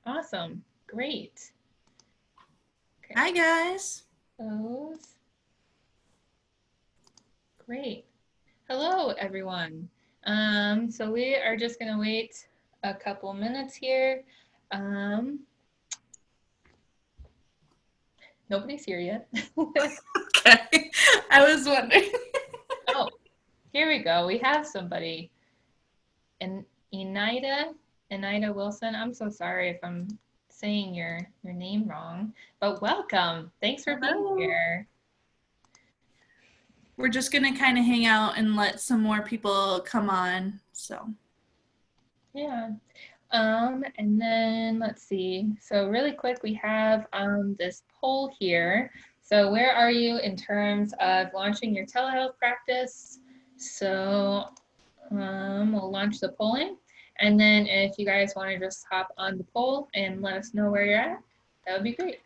Awesome. Great. Okay. Hi, guys. Close. Great. Hello, everyone. So we are just going to wait a couple minutes here. Um, Nobody's here yet. Okay. I was wondering. Oh, here we go. We have somebody. And Enida Wilson. I'm so sorry if I'm saying your name wrong, but welcome. Thanks for being Hello. here. We're just going to kind of hang out and let some more people come on. So, Yeah. And then let's see. So really quick, we have this poll here. So where are you in terms of launching your telehealth practice? So we'll launch the polling. And then if you guys want to just hop on the poll and let us know where you're at, that would be great.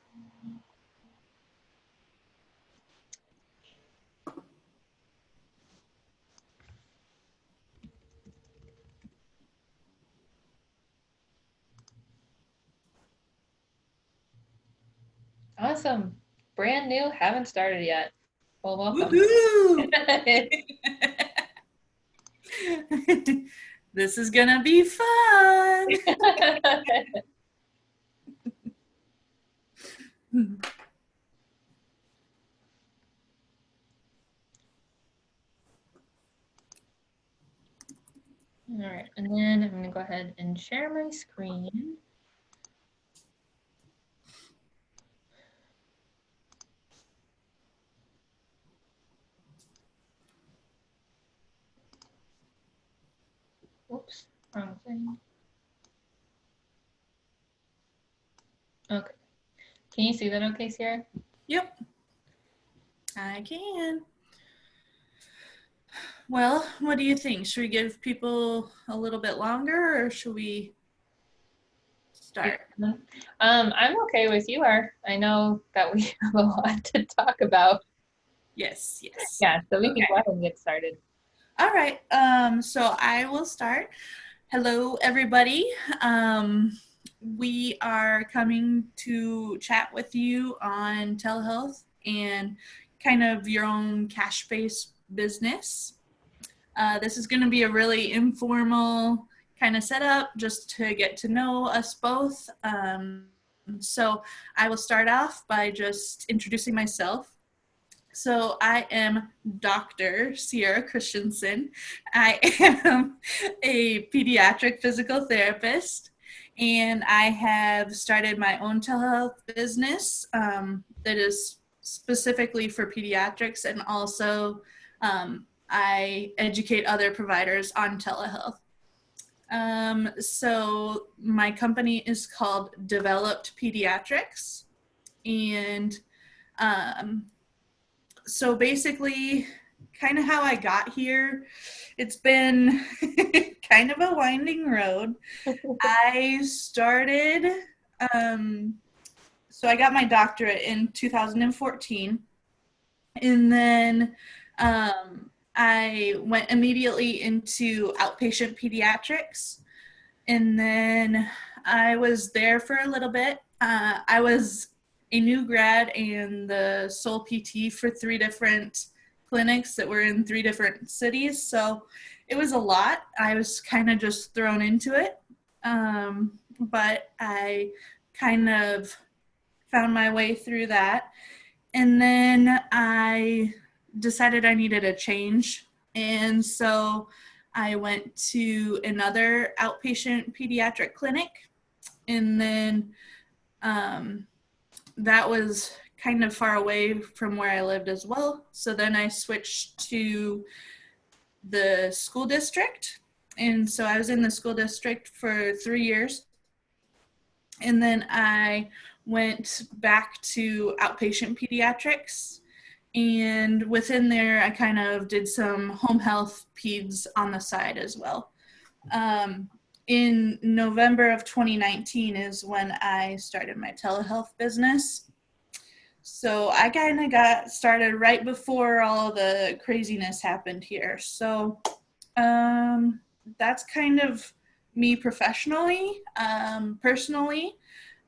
Awesome. Brand new, haven't started yet. Well, welcome. woohoo! This is going to be fun. All right, and then I'm going to go ahead and share my screen. Whoops, wrong thing. Okay. Can you see that okay, Sierra? Yep, I can. Well, what do you think? Should we give people a little bit longer or should we Yeah. start? I'm okay with you are. I know that we have a lot to talk about. Yes, yes. Yeah, so we can go Okay. ahead and get started. All right. So I will start. Hello, everybody. We are coming to chat with you on telehealth and kind of your own cash-based business. This is going to be a really informal kind of setup just to get to know us both. So I will start off by just introducing myself. So I am Dr. Sierra Christensen. I am a pediatric physical therapist, and I have started my own telehealth business that is specifically for pediatrics, and also I educate other providers on telehealth. So my company is called Developed Pediatrics, and um, so basically, kind of how I got here, it's been kind of a winding road. I started, um, so I got my doctorate in 2014, and then I went immediately into outpatient pediatrics, and then I was there for a little bit. I was a new grad and the sole PT for 3 different clinics that were in 3 different cities. So it was a lot. I was kind of just thrown into it. But I kind of found my way through that. And then I decided I needed a change. And so I went to another outpatient pediatric clinic. And then um, that was kind of far away from where I lived as well. So then I switched to the school district. And so I was in the school district for 3 years. And then I went back to outpatient pediatrics. And within there, I kind of did some home health peds on the side as well. In November of 2019 is when I started my telehealth business. So I kind of got started right before all the craziness happened here. So that's kind of me professionally, personally,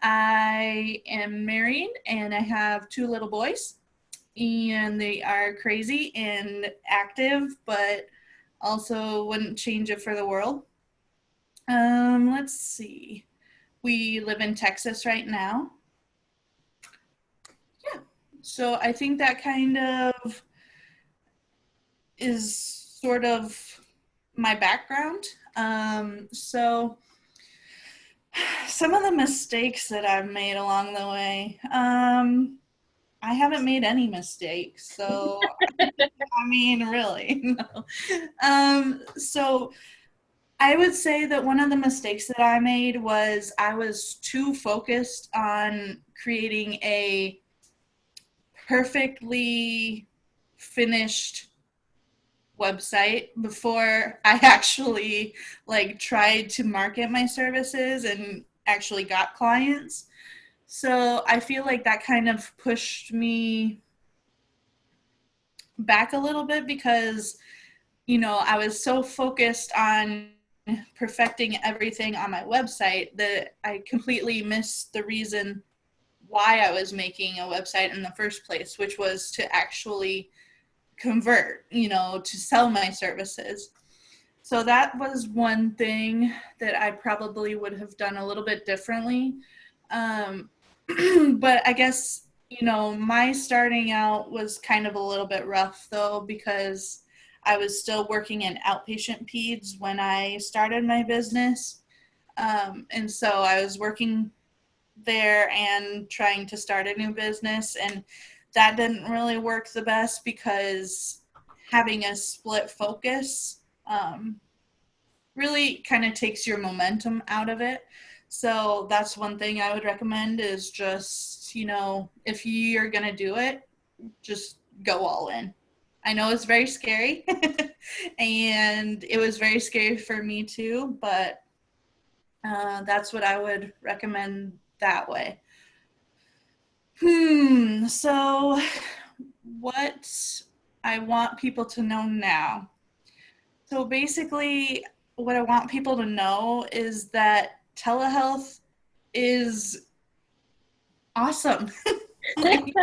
I am married and I have 2 little boys, and they are crazy and active, but also wouldn't change it for the world. Let's see. We live in Texas right now. Yeah. So I think that kind of is sort of my background. So some of the mistakes that I've made along the way, I haven't made any mistakes. So, I mean, really, no. So I would say that one of the mistakes that I made was I was too focused on creating a perfectly finished website before I actually like tried to market my services and actually got clients. So I feel like that kind of pushed me back a little bit because, I was so focused on perfecting everything on my website that I completely missed the reason why I was making a website in the first place, which was to actually convert, to sell my services. So that was one thing that I probably would have done a little bit differently. Um, but I guess, my starting out was kind of a little bit rough though, because I was still working in outpatient peds when I started my business. And so I was working there and trying to start a new business. And that didn't really work the best because having a split focus really kind of takes your momentum out of it. So that's one thing I would recommend is just, if you're going to do it, just go all in. I know it's very scary and it was very scary for me too, but that's what I would recommend that way. So what I want people to know now. So basically, what I want people to know is that telehealth is awesome. like,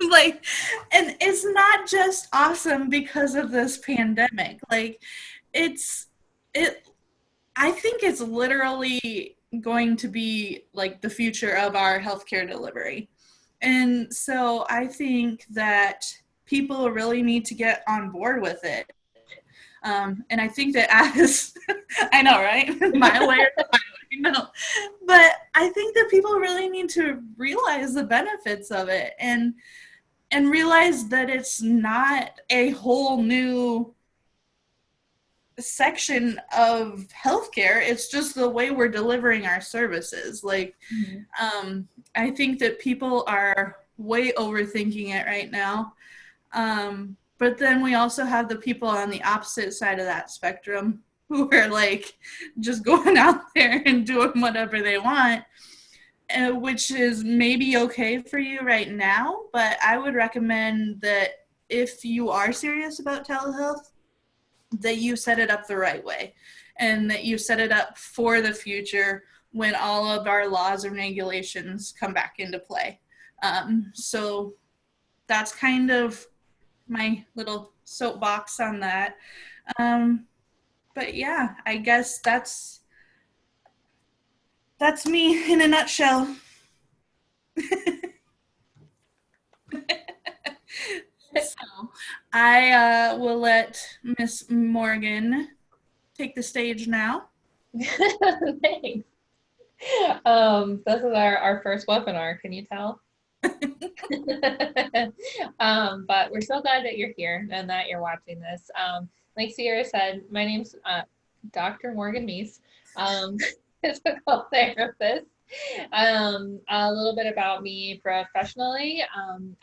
like, and it's not just awesome because of this pandemic. Like, it's, it, I think it's literally going to be like the future of our healthcare delivery. And so I think that people really need to get on board with it. And I think that as I know, right? My way or the highway, no. But I think that people really need to realize the benefits of it and realize that it's not a whole new section of healthcare. It's just the way we're delivering our services. Like, I think that people are way overthinking it right now. But then we also have the people on the opposite side of that spectrum who are like just going out there and doing whatever they want, which is maybe okay for you right now. But I would recommend that if you are serious about telehealth, that you set it up the right way and that you set it up for the future when all of our laws and regulations come back into play. So that's kind of my little soapbox on that. But yeah, I guess that's me in a nutshell. So I will let Miss Morgan take the stage now. Thanks. This is our first webinar, can you tell? But we're so glad that you're here and that you're watching this. Like Sierra said, my name's Dr. Morgan Meese, physical therapist. A little bit about me professionally.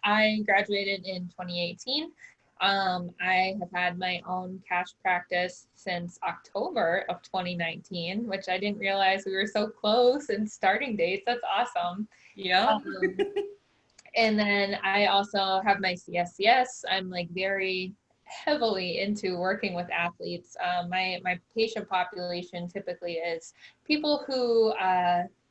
I graduated in 2018. I have had my own cash practice since October of 2019, which I didn't realize we were so close in starting dates. That's awesome. Yep. And then I also have my CSCS. I'm like very heavily into working with athletes. My patient population typically is people who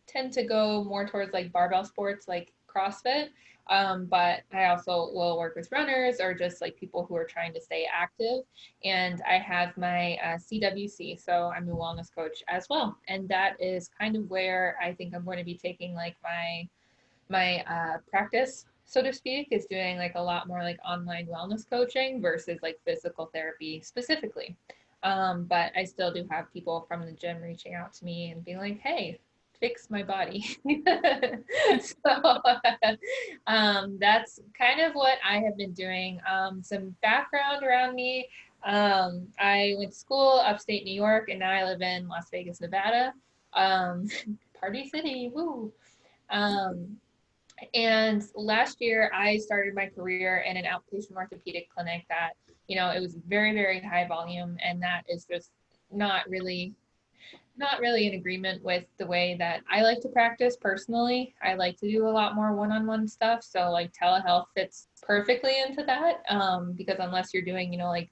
tend to go more towards like barbell sports like CrossFit. But I also will work with runners or just like people who are trying to stay active. And I have my CWC, so I'm a wellness coach as well. And that is kind of where I think I'm going to be taking like my practice, so to speak, is doing like a lot more like online wellness coaching versus like physical therapy specifically. But I still do have people from the gym reaching out to me and being like, hey, fix my body. So that's kind of what I have been doing. Some background around me. I went to school upstate New York and now I live in Las Vegas, Nevada. Um, Party City, woo. Um, and last year, I started my career in an outpatient orthopedic clinic that, it was very, very high volume, and that is just not really not really in agreement with the way that I like to practice personally. I like to do a lot more one-on-one stuff. So like telehealth fits perfectly into that because unless you're doing, like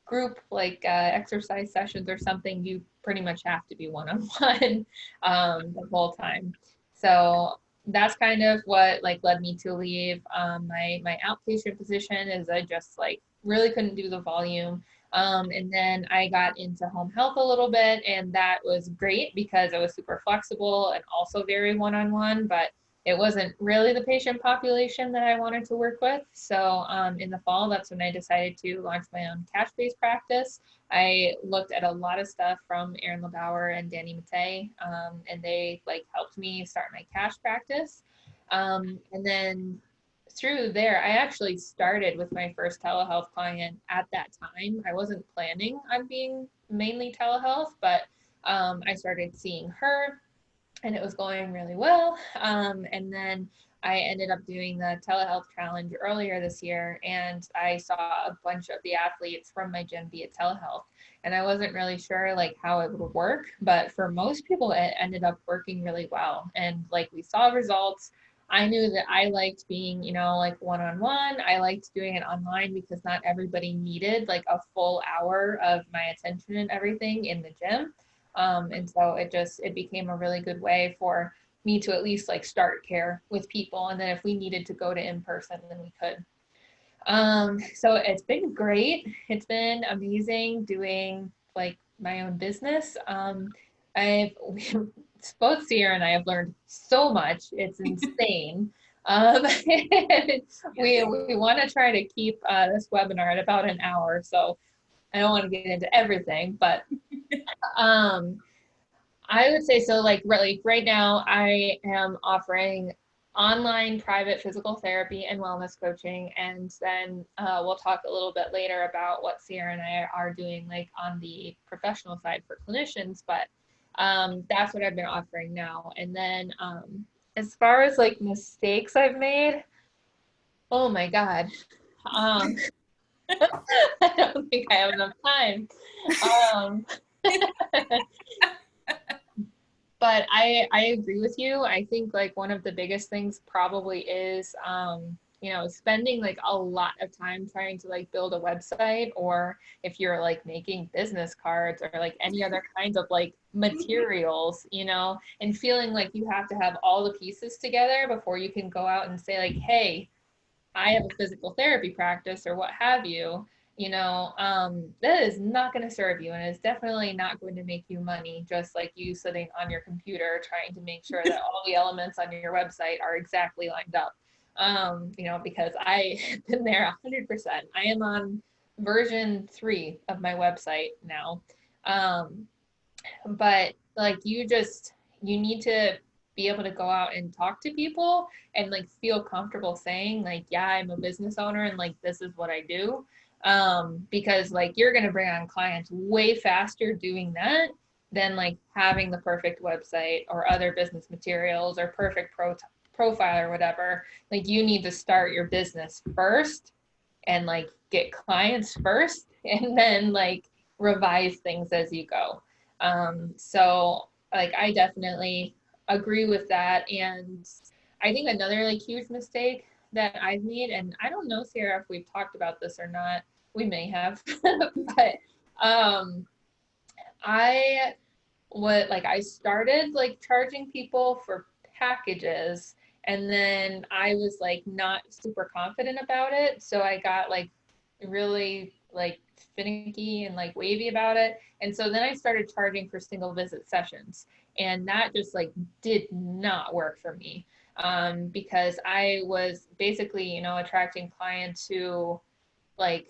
group like exercise sessions or something, you pretty much have to be one-on-one the whole time. So that's kind of what like led me to leave my outpatient position is I just like really couldn't do the volume. And then I got into home health a little bit, and that was great because it was super flexible and also very one-on-one, but it wasn't really the patient population that I wanted to work with. So in the fall, that's when I decided to launch my own cash-based practice. I looked at a lot of stuff from Erin LeBauer and Danny Matei, and they like helped me start my cash practice. And then through there, I actually started with my first telehealth client at that time. I wasn't planning on being mainly telehealth, but I started seeing her and it was going really well. And then I ended up doing the telehealth challenge earlier this year, and I saw a bunch of the athletes from my gym via telehealth. And I wasn't really sure like how it would work, but for most people, it ended up working really well. And like we saw results. I knew that I liked being, like one-on-one. I liked doing it online because not everybody needed like a full hour of my attention and everything in the gym. And so it became a really good way for me to at least like start care with people. And then if we needed to go to in person, then we could. So it's been great. It's been amazing doing like my own business. I've both Sierra and I have learned so much. It's insane. We want to try to keep this webinar at about an hour, so I don't want to get into everything, but um, I would say so. Like really, right now, I am offering online private physical therapy and wellness coaching, and then we'll talk a little bit later about what Sierra and I are doing, like on the professional side for clinicians. But that's what I've been offering now. And then as far as like mistakes I've made, oh my God, um, I don't think I have enough time. Um, but I agree with you. I think like one of the biggest things probably is spending like a lot of time trying to like build a website, or if you're like making business cards or like any other kinds of like materials, and feeling like you have to have all the pieces together before you can go out and say like, hey, I have a physical therapy practice or what have you, that is not going to serve you, and it's definitely not going to make you money, just like you sitting on your computer trying to make sure that all the elements on your website are exactly lined up. Because I have been there 100%. I am on version 3 of my website now. Um, but like you need to be able to go out and talk to people and like feel comfortable saying like, yeah, I'm a business owner and like this is what I do. Because like you're going to bring on clients way faster doing that than like having the perfect website or other business materials or perfect profile or whatever. Like you need to start your business first and like get clients first and then like revise things as you go. So like I definitely agree with that. And I think another like huge mistake that I've made, and I don't know, Sarah, if we've talked about this or not, we may have, but um, I I started like charging people for packages, and then I was like not super confident about it, so I got like really like finicky and like wavy about it. And so then I started charging for single visit sessions, and that just like did not work for me, because I was basically, attracting clients who like,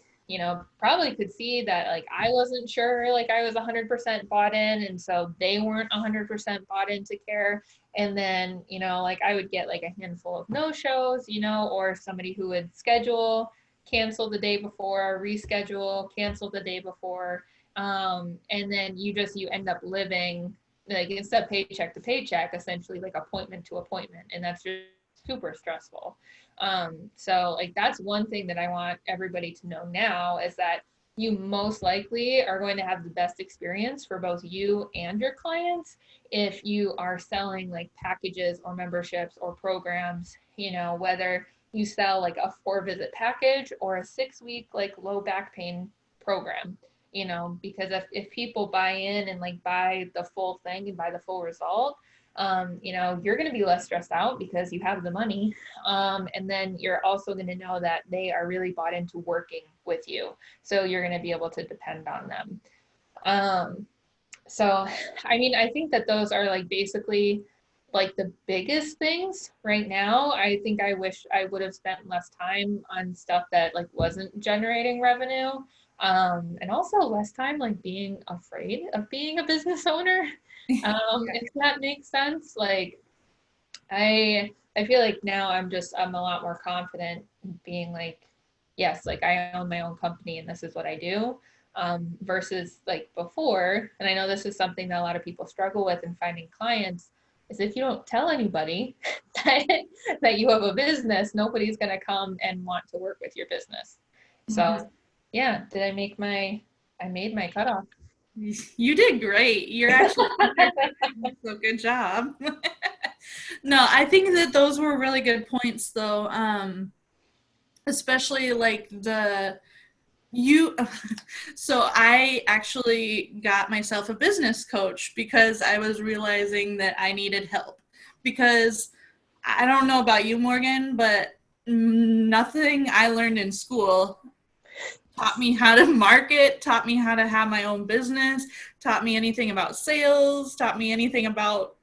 probably could see that like I wasn't sure, like I was 100% bought in, and so they weren't 100% bought into care. And then, like I would get like a handful of no shows, or somebody who would schedule, cancel the day before, reschedule, cancel the day before. And then you end up living like instead of paycheck to paycheck, essentially like appointment to appointment. And that's just super stressful. So like that's one thing that I want everybody to know now is that you most likely are going to have the best experience for both you and your clients if you are selling like packages or memberships or programs, whether you sell like a 4-visit package or a 6-week like low back pain program, because if people buy in and like buy the full thing and buy the full result, you're going to be less stressed out because you have the money. And then you're also going to know that they are really bought into working with you. So you're going to be able to depend on them. Um, so, I mean, I think that those are like basically like the biggest things right now. I think I wish I would have spent less time on stuff that like wasn't generating revenue. And also less time like being afraid of being a business owner. If that makes sense. Like I feel like now I'm a lot more confident being like, yes, like I own my own company and this is what I do. Versus like before, and I know this is something that a lot of people struggle with in finding clients, is if you don't tell anybody that, that you have a business, nobody's gonna come and want to work with your business. So yeah, I made my cutoff. You did great. You're actually so good job. No, I think that those were really good points though. Especially like the you so I actually got myself a business coach because I was realizing that I needed help. Because I don't know about you, Morgan, but nothing I learned in school taught me how to market, taught me how to have my own business, taught me anything about sales, taught me anything about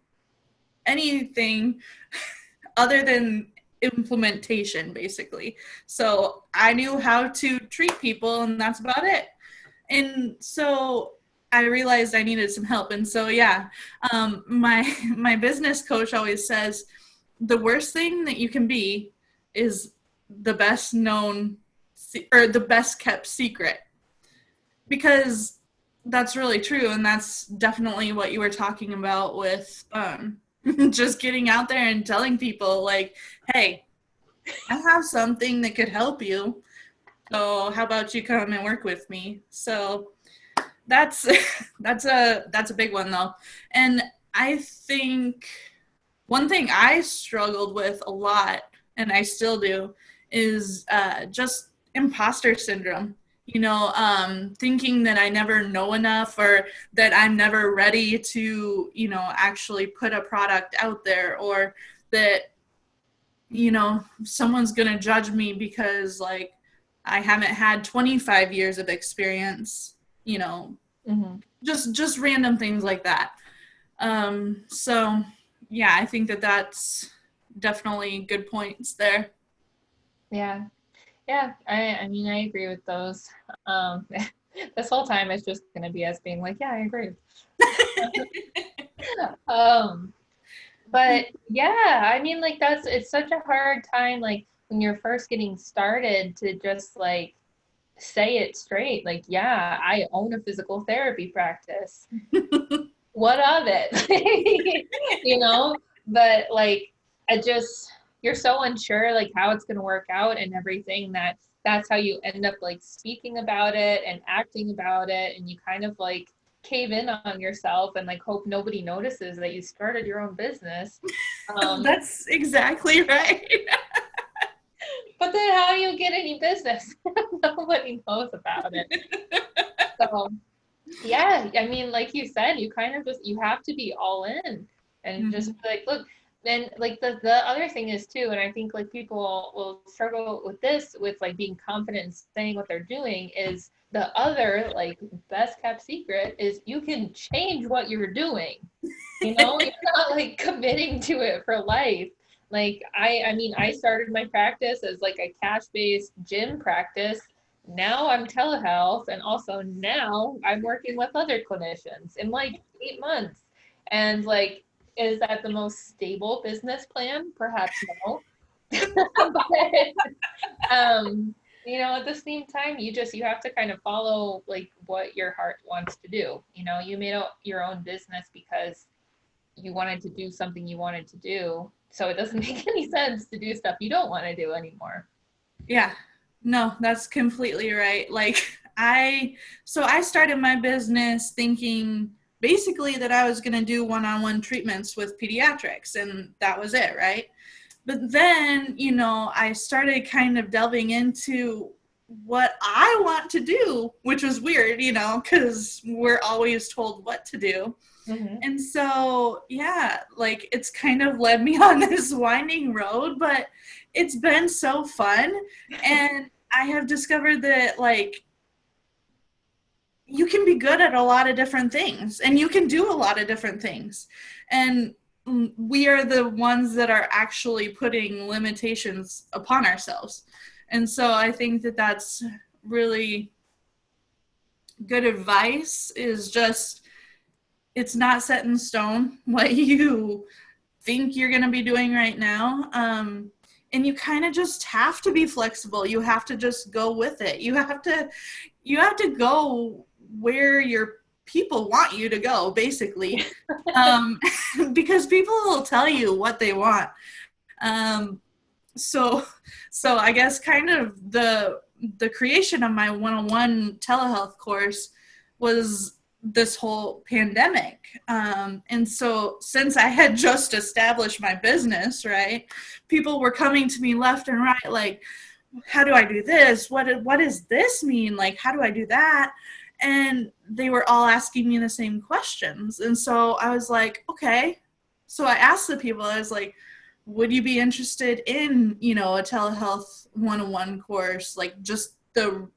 anything other than implementation, basically. So I knew how to treat people, and that's about it. And so I realized I needed some help. And so, yeah, my business coach always says the worst thing that you can be is the best known or the best kept secret, because that's really true. And that's definitely what you were talking about with just getting out there and telling people like, hey, I have something that could help you. So how about you come and work with me? So that's that's a big one though. And I think one thing I struggled with a lot, and I still do, is just imposter syndrome. Thinking that I never know enough or that I'm never ready to, actually put a product out there, or that, someone's going to judge me because, like, I haven't had 25 years of experience, Mm-hmm. just random things like that. So yeah, I think that that's definitely good points there. Yeah. Yeah, I mean, I agree with those. Um, this whole time it's just gonna be us being like, yeah, I agree. Um, but yeah, I mean, like it's such a hard time, like when you're first getting started to just like say it straight, like, yeah, I own a physical therapy practice. What of it? You know? But like, I just, you're so unsure like how it's gonna work out and everything that that's how you end up like speaking about it and acting about it, and you kind of like cave in on yourself and like hope nobody notices that you started your own business. Um, That's exactly right. But then how do you get any business? Nobody knows about it. So yeah, I mean, like you said, you kind of just you have to be all in and just Mhm. be like, look, and like the other thing is too, and I think like people will struggle with this with like being confident in saying what they're doing is the other like best kept secret is you can change what you're doing. You know, you're not like committing to it for life. Like I mean, I started my practice as like a cash-based gym practice. Now I'm telehealth, and also now I'm working with other clinicians in like 8 months. And like, is that the most stable business plan? Perhaps no. But um, you know, at the same time, you have to kind of follow like what your heart wants to do. You know, you made your own business because you wanted to do something you wanted to do. So it doesn't make any sense to do stuff you don't want to do anymore. Yeah, no, that's completely right. Like I started my business thinking basically that I was going to do one-on-one treatments with pediatrics and that was it, right? But then, I started kind of delving into what I want to do, which was weird, because we're always told what to do. Mm-hmm. And so, yeah, like it's kind of led me on this winding road, but it's been so fun. And I have discovered that, like, you can be good at a lot of different things and you can do a lot of different things. And we are the ones that are actually putting limitations upon ourselves. And so I think that that's really good advice is just it's not set in stone what you think you're going to be doing right now. And you kind of just have to be flexible. You have to just go with it. You have to go where your people want you to go, basically, um, because people will tell you what they want. Um, so, so I guess kind of the creation of my one-on-one telehealth course was this whole pandemic. And so since I had just established my business, right, people were coming to me left and right, like, how do I do this? What does this mean? Like, how do I do that? And they were all asking me the same questions. And so I was like, okay. So I asked the people, I was like, would you be interested in, a telehealth 101 course, like just the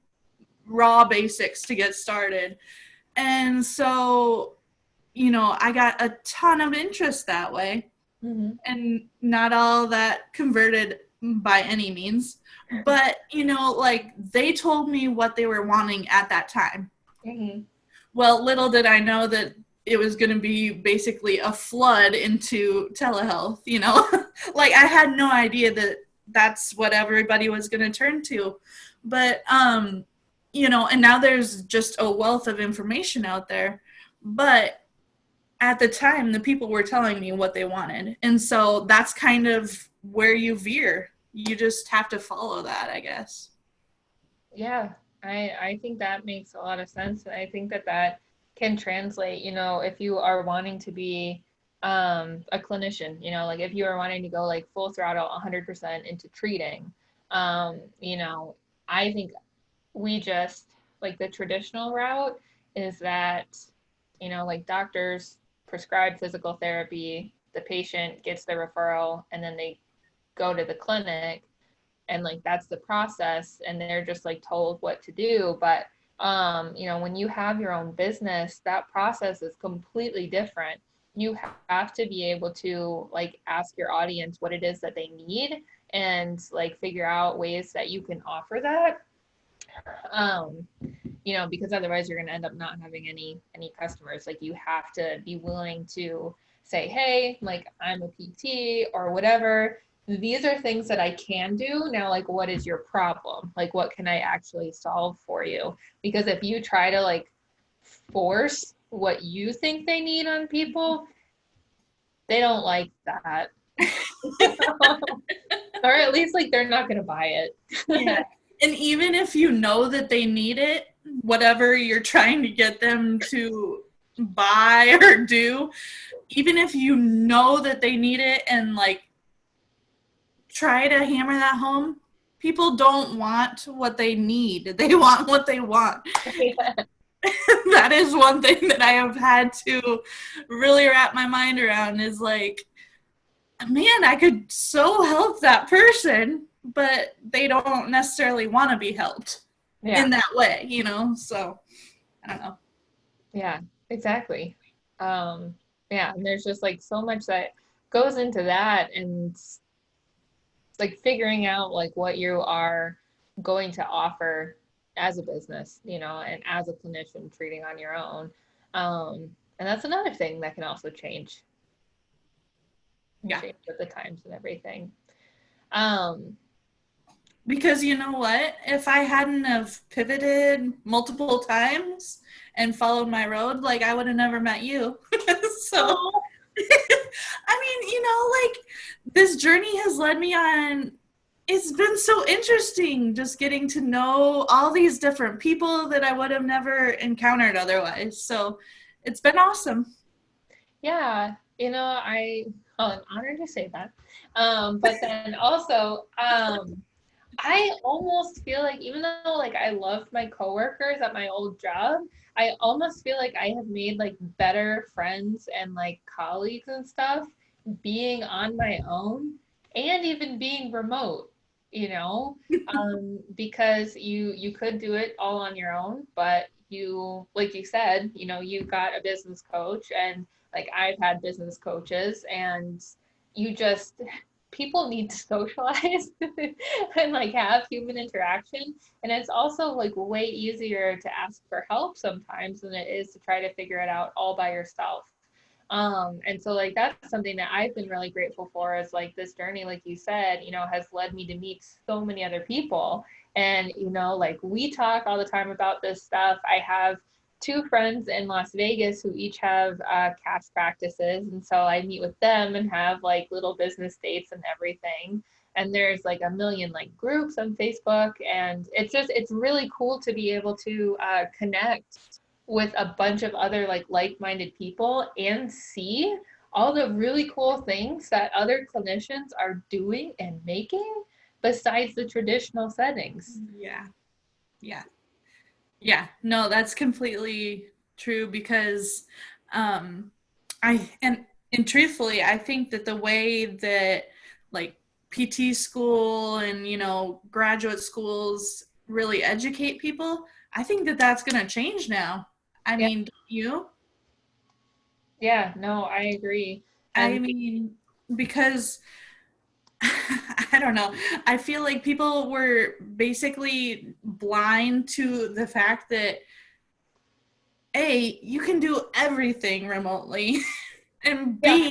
raw basics to get started? And so, I got a ton of interest that way. Mm-hmm. And not all that converted by any means. But, like they told me what they were wanting at that time. Mm-hmm. Well, little did I know that it was going to be basically a flood into telehealth, like I had no idea that that's what everybody was going to turn to. But, and now there's just a wealth of information out there. But at the time, the people were telling me what they wanted. And so that's kind of where you veer. You just have to follow that, I guess. Yeah, I think that makes a lot of sense, and I think that that can translate. You know, if you are wanting to be a clinician, you know, like if you are wanting to go like full throttle, 100% into treating, you know, I think we just like the traditional route is that, you know, like doctors prescribe physical therapy, the patient gets the referral, and then they go to the clinic and like that's the process and they're just like told what to do. But you know, when you have your own business, that process is completely different. You have to be able to like ask your audience what it is that they need and like figure out ways that you can offer that. um you know, because otherwise you're going to end up not having any customers. Like you have to be willing to say, hey, like I'm a PT or whatever, these are things that I can do now. Like what is your problem? Like what can I actually solve for you? Because if you try to like force what you think they need on people, they don't like that. Or at least like they're not going to buy Yeah. it. And even if you know that they need it, whatever you're trying to get them to buy or do, even if you know that they need it and like try to hammer that home, people don't want what they need. They want what they want. That is one thing that I have had to really wrap my mind around is like, man, I could so help that person, but they don't necessarily want to be helped Yeah. in that way, So I don't know. Yeah, exactly. Yeah, and there's just like so much that goes into that and like figuring out like what you are going to offer as a business, and as a clinician treating on your own. And that's another thing that can also Yeah. change with the times and everything. Um, Because you know what? If I hadn't have pivoted multiple times and followed my road, like I would have never met you. So, oh, I mean, like this journey has led me on. It's been so interesting just getting to know all these different people that I would have never encountered otherwise. So, it's been awesome. yeah, I'm honored to say that. But then also, I almost feel like even though like I loved my coworkers at my old job, I almost feel like I have made like better friends and like colleagues and stuff being on my own and even being remote, because you could do it all on your own, but you like you said, you got a business coach and like I've had business coaches and you just people need to socialize and like have human interaction. And it's also like way easier to ask for help sometimes than it is to try to figure it out all by yourself. And so like that's something that I've been really grateful for is like this journey, like you said, has led me to meet so many other people. And like we talk all the time about this stuff. I have two friends in Las Vegas who each have cash practices. And so I meet with them and have like little business dates and everything. And there's like a million like groups on Facebook. And it's really cool to be able to connect with a bunch of other like-minded people and see all the really cool things that other clinicians are doing and making besides the traditional settings. Yeah. Yeah. Yeah, no, that's completely true because I and truthfully, I think that the way that like PT school and graduate schools really educate people, I think that that's going to change now. I Yeah, mean, don't you? yeah, no, I agree. I And mean, because I don't know. I feel like people were basically blind to the fact that A, you can do everything remotely, and yeah,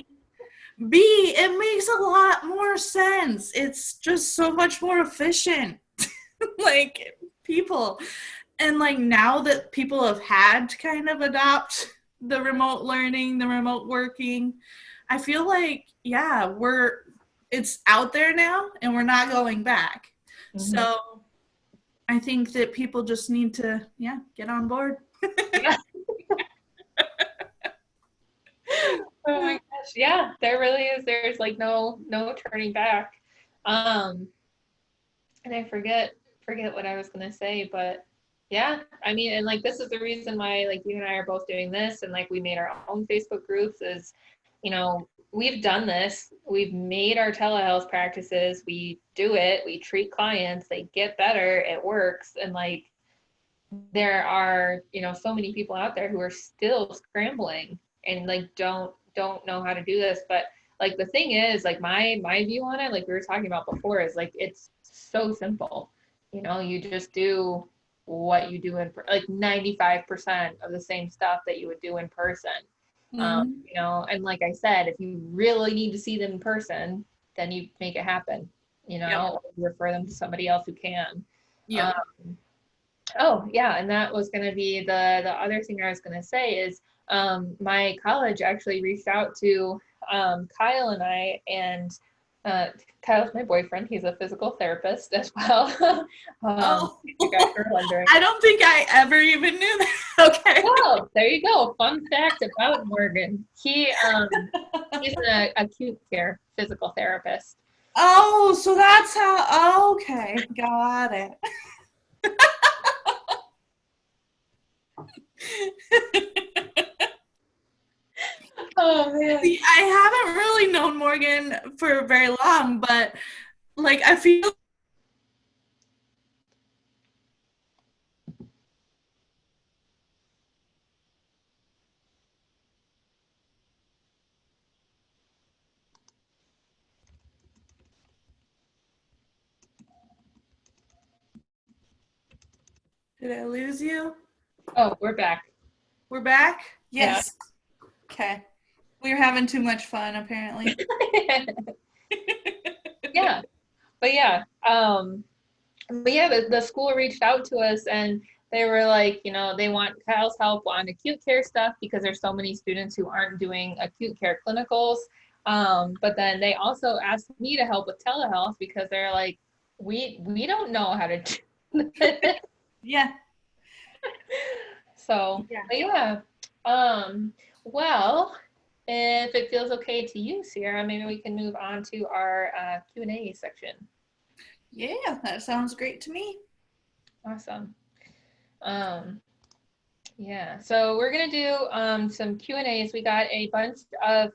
B, it makes a lot more sense. It's just so much more efficient. Like people, and like now that people have had to kind of adopt the remote learning, the remote working, I feel like it's out there now, and we're not going back. mhm, So I think that people just need to, get on board. yeah. Oh my gosh, yeah, there really is. There's like no turning back. Um, and I forget what I was gonna say, but yeah, I mean, and like this is the reason why like you and I are both doing this, and like we made our own Facebook groups is, we've done this, we've made our telehealth practices, we do it, we treat clients, they get better, it works, and like there are so many people out there who are still scrambling and like don't know how to do this, but like the thing is like my view on it, like we were talking about before, is like it's so simple. You just do what you do in like 95% of the same stuff that you would do in person. Mm-hmm. And like I said, if you really need to see them in person, then you make it happen, Yep. or refer them to somebody else who can. Yep. um, Oh, yeah, and that was going to be the other thing I was going to say is my college actually reached out to Kyle and I, and uh, Kyle's my boyfriend. He's a physical therapist as well. Oh, If you guys are wondering. I don't think I ever even knew that. Okay. Oh, there you go. Fun fact about Morgan. He's an acute care physical therapist. Oh, so that's how, okay, got it. Oh man. See, I haven't really known Morgan for very long, but like I feel. Did I lose you? Oh, we're back. We're back? Yeah. Yes. Okay. We're having too much fun, apparently. Yeah. But yeah. But yeah, the school reached out to us and they were like, they want Kyle's help on acute care stuff because there's so many students who aren't doing acute care clinicals. But then they also asked me to help with telehealth because they're like, we don't know how to do this. Yeah. So, Yeah. but yeah. Um, well, if it feels okay to you, Sierra, maybe we can move on to our Q&A section. Yeah, that sounds great to me. Awesome. Um, Yeah, so we're gonna do some Q&As. We got a bunch of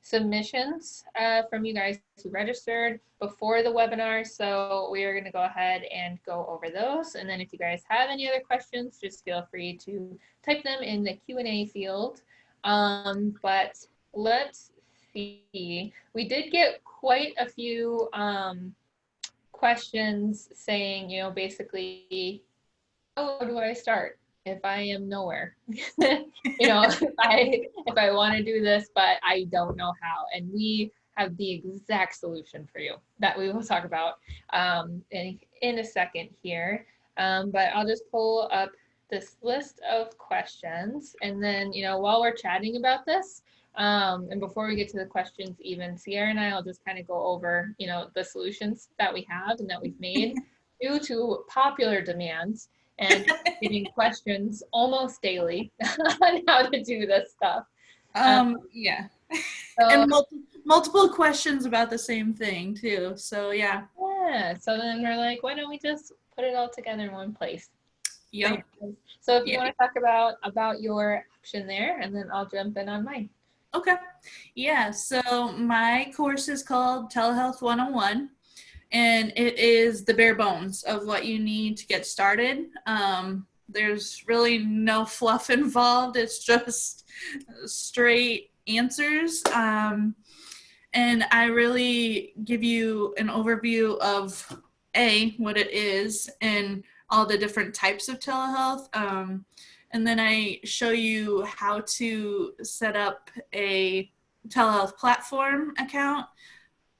submissions from you guys who registered before the webinar, so we are gonna go ahead and go over those. And then if you guys have any other questions, just feel free to type them in the Q&A field. But let's see. We did get quite a few questions saying, basically how do I start if I am nowhere? If I want to do this, but I don't know how. And we have the exact solution for you that we will talk about in a second here. But I'll just pull up this list of questions. And then, while we're chatting about this, and before we get to the questions, even Sierra and I will just kind of go over, the solutions that we have and that we've made due to popular demands and getting questions almost daily on how to do this stuff. Yeah. So And multiple questions about the same thing too. So yeah. yeah, so then we're like, why don't we just put it all together in one place? Yep. So if you Yeah. want to talk about your option there, and then I'll jump in on mine. Okay. Yeah. So my course is called Telehealth 101, and it is the bare bones of what you need to get started. There's really no fluff involved. It's just straight answers. And I really give you an overview of what it is and all the different types of telehealth. And then I show you how to set up a telehealth platform account.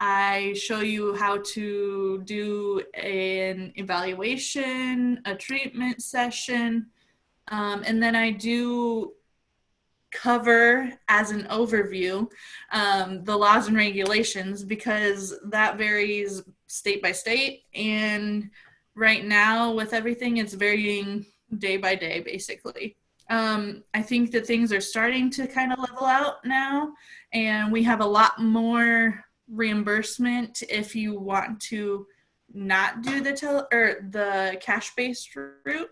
I show you how to do an evaluation, a treatment session, and then I do cover as an overview the laws and regulations because that varies state by state. And right now, with everything, it's varying day by day, basically. I think that things are starting to kind of level out now, and we have a lot more reimbursement if you want to not do the cash based route.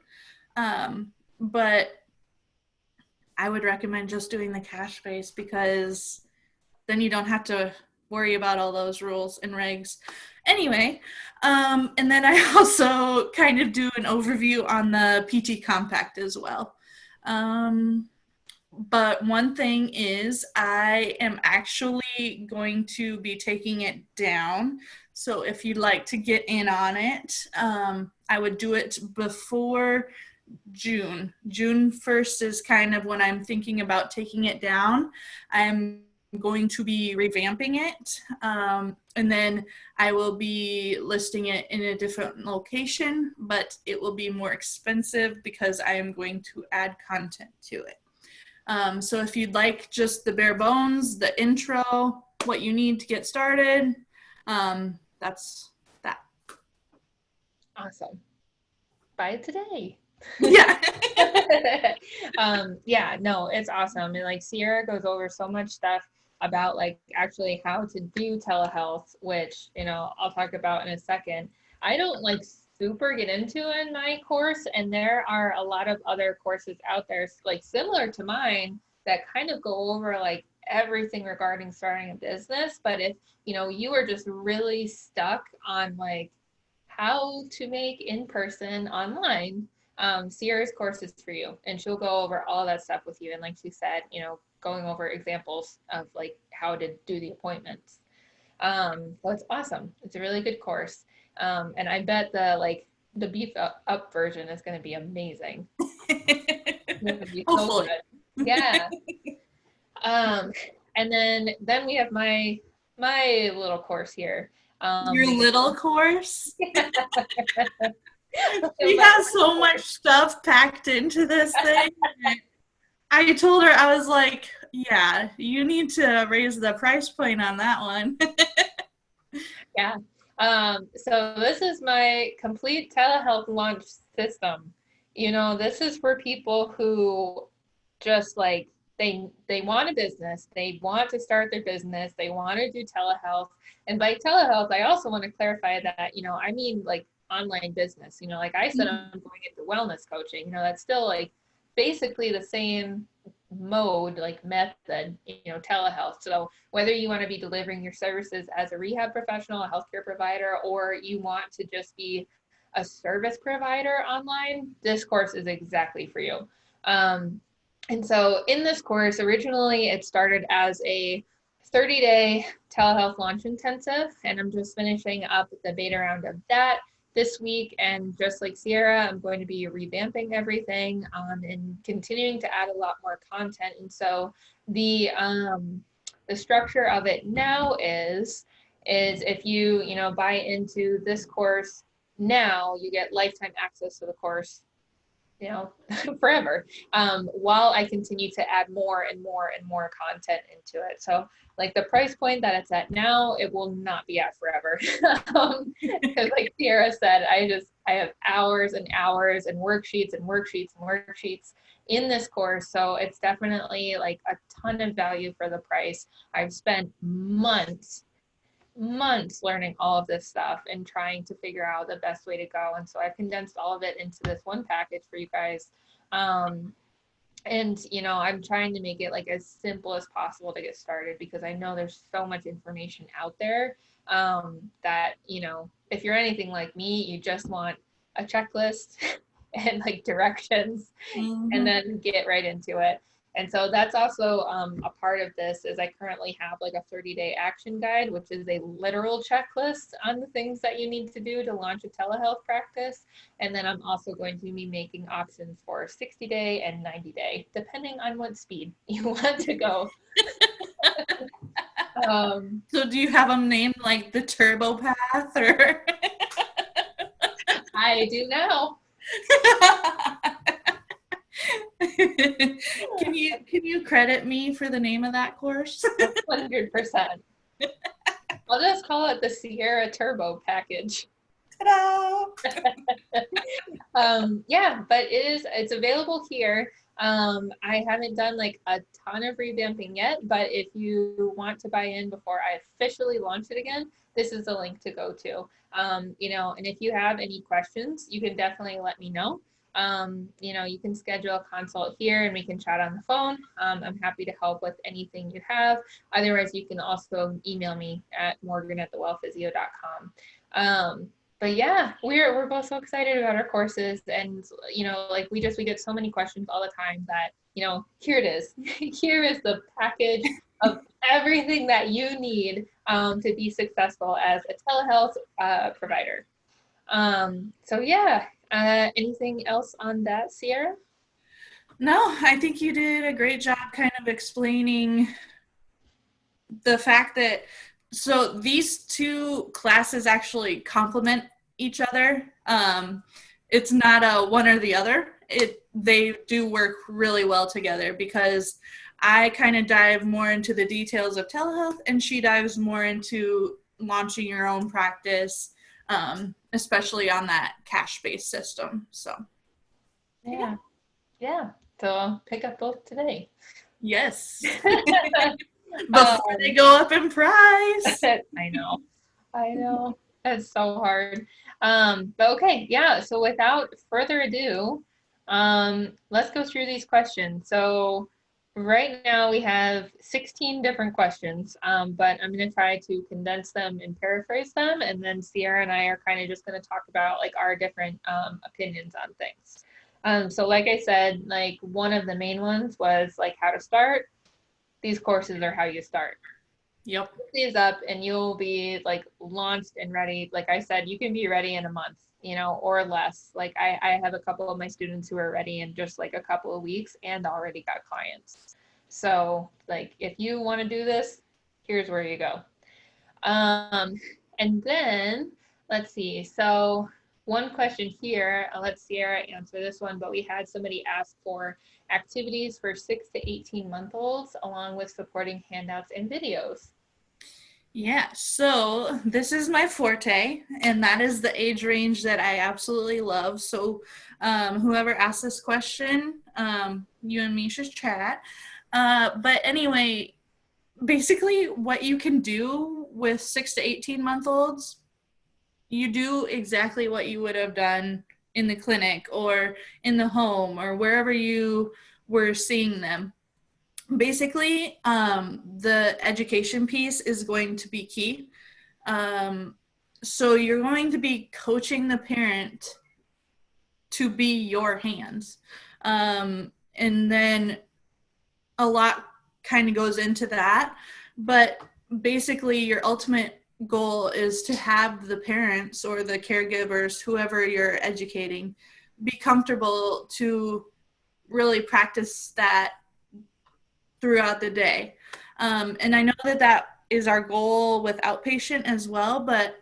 But I would recommend just doing the cash base because then you don't have to worry about all those rules and regs. Anyway, and then I also kind of do an overview on the PT Compact as well. But one thing is, I am actually going to be taking it down. So if you'd like to get in on it, I would do it before June. June 1st is kind of when I'm thinking about taking it down. I'm going to be revamping it. And then I will be listing it in a different location, but it will be more expensive because I am going to add content to it. So if you'd like just the bare bones, the intro, what you need to get started, that's that. Awesome. Buy it today. Yeah. Yeah, no, it's awesome. And like Sierra goes over so much stuff. about like actually how to do telehealth, which, I'll talk about in a second. I don't like super get into in my course, and there are a lot of other courses out there like similar to mine that kind of go over like everything regarding starting a business. But if, you are just really stuck on like how to make in-person online, Sierra's course is for you, and she'll go over all that stuff with you. And like she said, going over examples of like how to do the appointments. So it's awesome. It's a really good course. And I bet the beef up version is going to be amazing. It's going to be so Hopefully. good. Yeah. Um, and then we have my little course here. Your The little course? She has so much stuff packed into this thing. I told her, I was like, yeah, you need to raise the price point on that one. Yeah. So this is my complete telehealth launch system. This is for people who just like they want a business, they want to start their business, they want to do telehealth. And by telehealth, I also want to clarify that, I mean like online business. Like I said, I'm going into wellness coaching. That's still like basically the same mode, like method, telehealth. So whether you want to be delivering your services as a rehab professional, a healthcare provider, or you want to just be a service provider online, this course is exactly for you. And so in this course, originally it started as a 30-day telehealth launch intensive, and I'm just finishing up the beta round of that this week. And just like Sierra, I'm going to be revamping everything, and continuing to add a lot more content. And so the structure of it now is if you buy into this course now, you get lifetime access to the course, forever, while I continue to add more and more and more content into it. So like the price point that it's at now, it will not be at forever. Because like Sierra said, I have hours and hours and worksheets and worksheets and worksheets in this course. So it's definitely like a ton of value for the price. I've spent months learning all of this stuff and trying to figure out the best way to go. And so I've condensed all of it into this one package for you guys. And I'm trying to make it like as simple as possible to get started, because I know there's so much information out there, that if you're anything like me, you just want a checklist and like directions, and then get right into it. And so that's also a part of this is I currently have like a 30-day action guide, which is a literal checklist on the things that you need to do to launch a telehealth practice. And then I'm also going to be making options for 60-day and 90-day, depending on what speed you want to go. So do you have them named like the Turbo Path or? I do now. Can you credit me for the name of that course? 100%. I'll just call it the Sierra Turbo package. Ta-da! Yeah, but it's available here. I haven't done like a ton of revamping yet, but if you want to buy in before I officially launch it again, this is the link to go to. And if you have any questions, you can definitely let me know. You can schedule a consult here and we can chat on the phone. I'm happy to help with anything you have. Otherwise, you can also email me at morgan@thewellphysio.com. But yeah, we're both so excited about our courses, and like we get so many questions all the time that here it is. Here is the package of everything that you need to be successful as a telehealth provider. So yeah, anything else on that, Sierra? No, I think you did a great job kind of explaining the fact that so these two classes actually complement each other. It's not a one or the other. They do work really well together because I kind of dive more into the details of telehealth and she dives more into launching your own practice, especially on that cash-based system. So Yeah. So I'll pick up both today. yes. before they go up in price. I know. I know. That's so hard. But okay, yeah. So without further ado, let's go through these questions. So right now we have 16 different questions, but I'm going to try to condense them and paraphrase them. And then Sierra and I are kind of just going to talk about like our different opinions on things. So like I said, like one of the main ones was like how to start. These courses are how you start. Yep. These up and you'll be like launched and ready. Like I said, you can be ready in a month, or less. Like I have a couple of my students who are ready in just like a couple of weeks and already got clients. So like if you want to do this, here's where you go. Um, and then let's see. So one question here, I'll let Sierra answer this one, but we had somebody ask for activities for 6 to 18-month-olds along with supporting handouts and videos. Yeah, so this is my forte, and that is the age range that I absolutely love. So, whoever asked this question, you and me should chat. But anyway, basically, what you can do with 6 to 18-month-olds, you do exactly what you would have done in the clinic or in the home or wherever you were seeing them. Basically, the education piece is going to be key. Um, so you're going to be coaching the parent to be your hands. And then a lot kind of goes into that. But basically, your ultimate goal is to have the parents or the caregivers, whoever you're educating, be comfortable to really practice that throughout the day. And I know that that is our goal with outpatient as well, but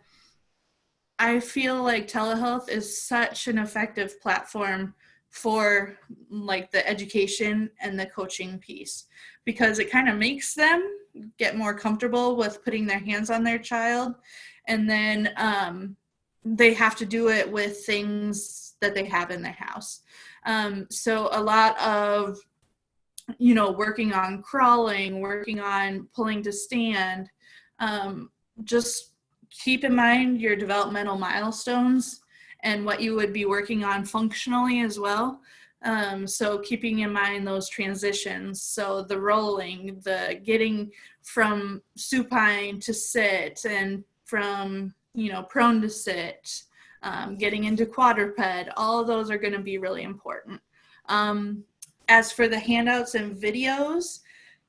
I feel like telehealth is such an effective platform for like the education and the coaching piece because it kind of makes them get more comfortable with putting their hands on their child, and then they have to do it with things that they have in their house. So a lot of working on crawling, working on pulling to stand. Just keep in mind your developmental milestones and what you would be working on functionally as well. So keeping in mind those transitions. So the rolling, the getting from supine to sit and from, prone to sit, getting into quadruped, all of those are going to be really important. As for the handouts and videos,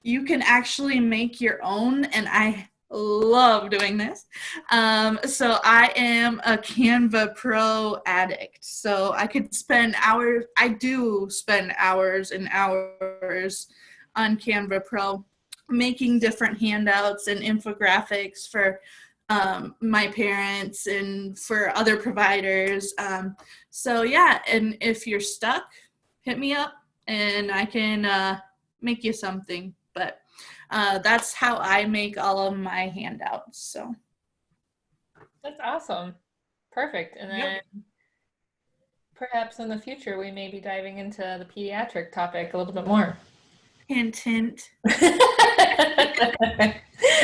you can actually make your own, and I love doing this. So I am a Canva Pro addict. So I could spend hours, I do spend hours and hours on Canva Pro making different handouts and infographics for my parents and for other providers. So yeah, and if you're stuck, hit me up and I can make you something. But that's how I make all of my handouts. So That's awesome. Perfect. And then yep. perhaps in the future we may be diving into the pediatric topic a little bit more. Hint, hint.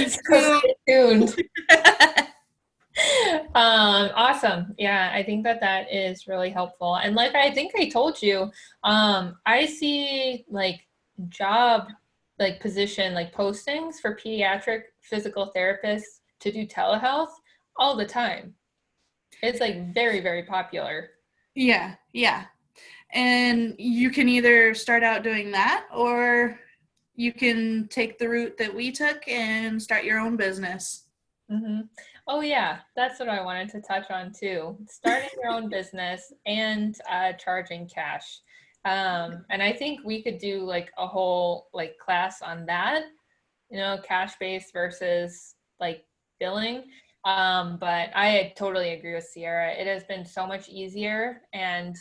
So stay tuned. Awesome. Yeah, I think that that is really helpful. And like I think I told you, I see like job like position like postings for pediatric physical therapists to do telehealth all the time. It's like very, very popular. Yeah, yeah. And you can either start out doing that or you can take the route that we took and start your own business. Mm-hmm. Oh yeah, that's what I wanted to touch on too. Starting your own business and charging cash. And I think we could do like a whole like class on that, cash based versus like billing. But I totally agree with Sierra. It has been so much easier and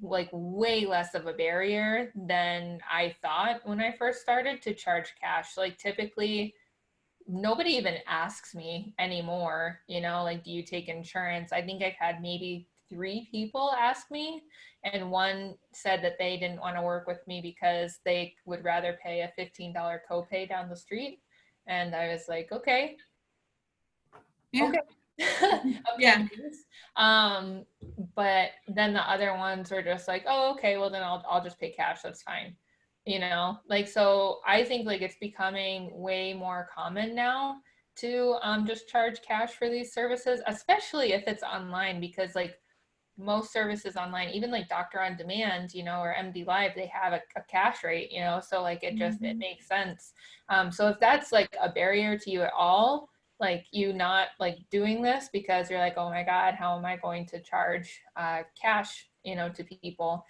like way less of a barrier than I thought when I first started to charge cash. Like typically nobody even asks me anymore, like, do you take insurance? I think I've had maybe 3 people ask me, and one said that they didn't want to work with me because they would rather pay a $15 copay down the street. And I was like, okay, Yeah. okay. Okay, Yeah. thanks. But then the other ones were just like, oh, okay, well then I'll just pay cash, that's fine. You know, like, so I think like it's becoming way more common now to just charge cash for these services, especially if it's online, because like most services online, even like Doctor on Demand, you know, or MD Live, they have a cash rate, you know, so like it Mhm. makes sense. So if that's like a barrier to you at all, like you not like doing this because you're like, oh my God, how am I going to charge cash, you know, to people?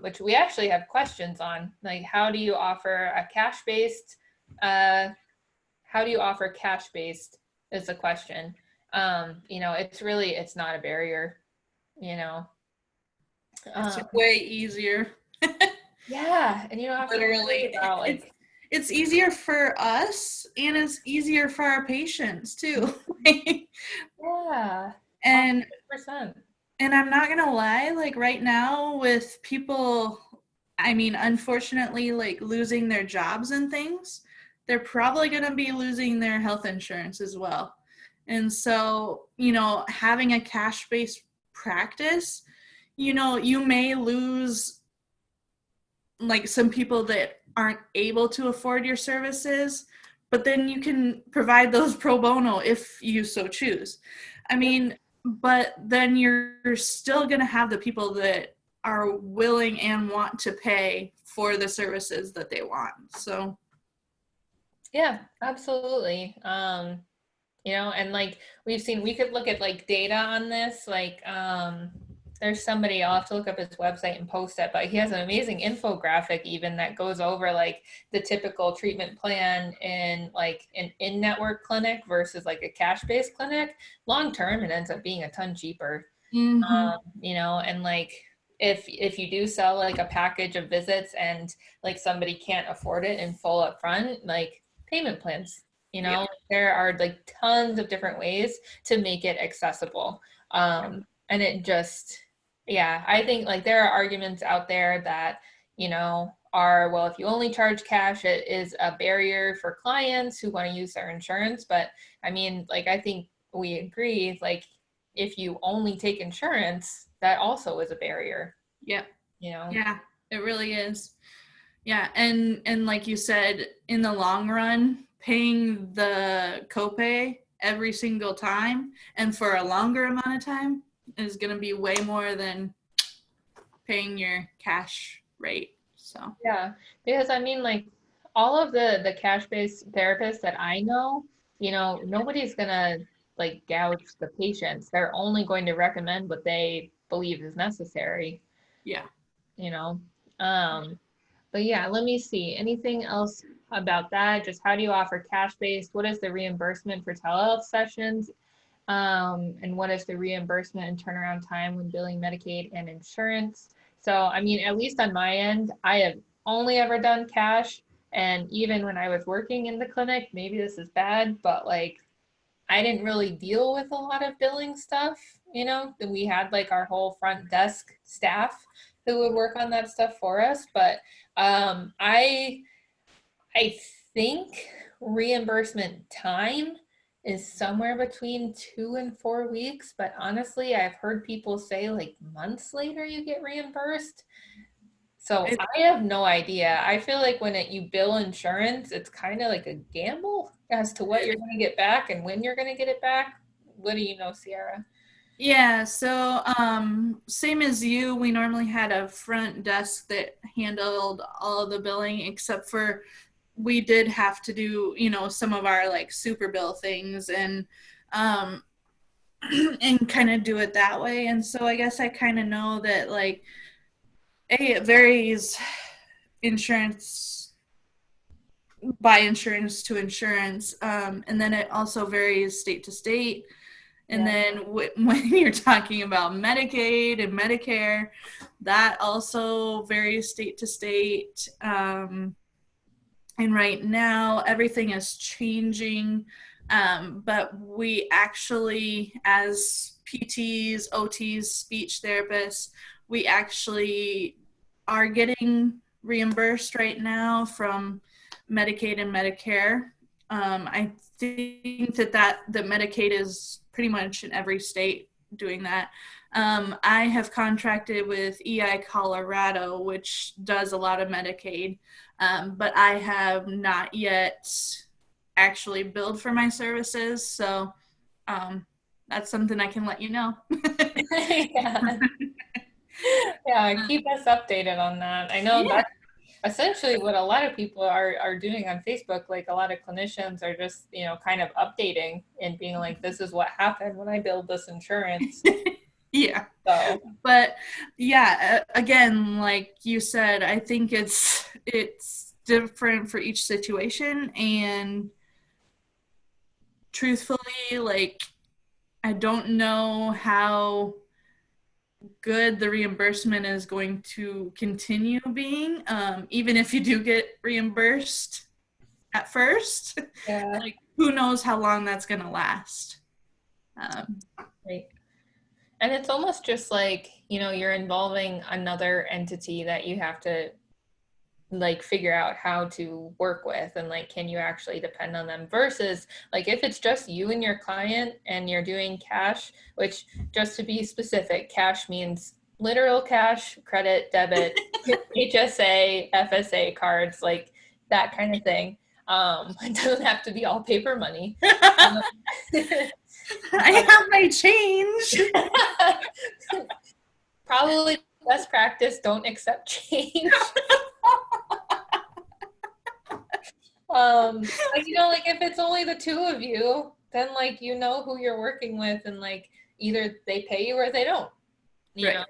Which we actually have questions on, like how do you offer a cash based, uh, how do you offer cash based is the question. You know, it's not a barrier, you know. It's Um, way easier. yeah, and you don't have to worry Literally. about It's like, it's easier for us and it's easier for our patients too. yeah, and 100%. and I'm not gonna lie, like right now with people, I mean, unfortunately, like losing their jobs and things, they're probably gonna be losing their health insurance as well. And so, having a cash-based practice, you may lose like some people that aren't able to afford your services, but then you can provide those pro bono if you so choose. I Yeah. mean, but then you're still going to have the people that are willing and want to pay for the services that they want. So, Yeah, absolutely. You know, and like we could look at like data on this, like there's somebody, I'll have to look up his website and post it, but he has an amazing infographic even that goes over like the typical treatment plan in like an in-network clinic versus like a cash-based clinic. Long term, it ends up being a ton cheaper. mm-hmm. You know, and like if you do sell like a package of visits and like somebody can't afford it in full upfront, like payment plans, you Yeah. know, there are like tons of different ways to make it accessible. And it just, yeah, I think like there are arguments out there that, you know, are, well, if you only charge cash, it is a barrier for clients who want to use their insurance. But I mean, like, I think we agree, like, if you only take insurance, that also is a barrier, Yeah. you know? Yeah. It really is. Yeah, and like you said, in the long run, paying the copay every single time and for a longer amount of time is going to be way more than paying your cash rate. So, Yeah, because I mean, like all of the cash-based therapists that I know, you know, nobody's gonna like gouge the patients. They're only going to recommend what they believe is necessary, yeah. you know? Um, but yeah, let me see. Anything else about that? Just how do you offer cash-based? What is the reimbursement for telehealth sessions? And what is the reimbursement and turnaround time when billing Medicaid and insurance? So, I mean, at least on my end, I have only ever done cash. And even when I was working in the clinic, maybe this is bad, but like I didn't really deal with a lot of billing stuff, you know, and we had like our whole front desk staff who would work on that stuff for us. But um, I I think reimbursement time is somewhere between 2 and 4 weeks, but honestly, I've heard people say like months later you get reimbursed. So It, I have no idea. I feel like when you bill insurance, it's kind of like a gamble as to what you're going to get back and when you're going to get it back. What do you know, Sierra? yeah, so same as you, we normally had a front desk that handled all of the billing except for we did have to do, some of our like super bill things um and kind of do it that way. And so I guess I kind of know that like it varies insurance by insurance to insurance, and then it also varies state to state. And Yeah. then when you're talking about Medicaid and Medicare, that also varies state to state. And right now everything is changing, but we actually, as PTs, OTs, speech therapists, we actually are getting reimbursed right now from Medicaid and Medicare. I think that Medicaid is pretty much in every state doing that. I have contracted with EI Colorado, which does a lot of Medicaid, but I have not yet actually billed for my services. So that's something I can let you know. Yeah. Yeah, keep us updated on that. I know Yeah. that's essentially what a lot of people are doing on Facebook. Like a lot of clinicians are just, kind of updating and being like, this is what happened when I billed this insurance. Yeah. So, But yeah, again, like you said, I think it's different for each situation, and truthfully, like I don't know how good the reimbursement is going to continue being, even if you do get reimbursed at first. yeah, Like who knows how long that's going to last. Um, right. And it's almost just like, you're involving another entity that you have to like figure out how to work with, and like can you actually depend on them versus like if it's just you and your client and you're doing cash, which just to be specific, cash means literal cash, credit, debit, HSA, FSA cards, like that kind of thing. It doesn't have to be all paper money. um, I have my change. Probably best practice, don't accept change. Like like if it's only the two of you, then like who you're working with, and like either they pay you or they don't. You Right.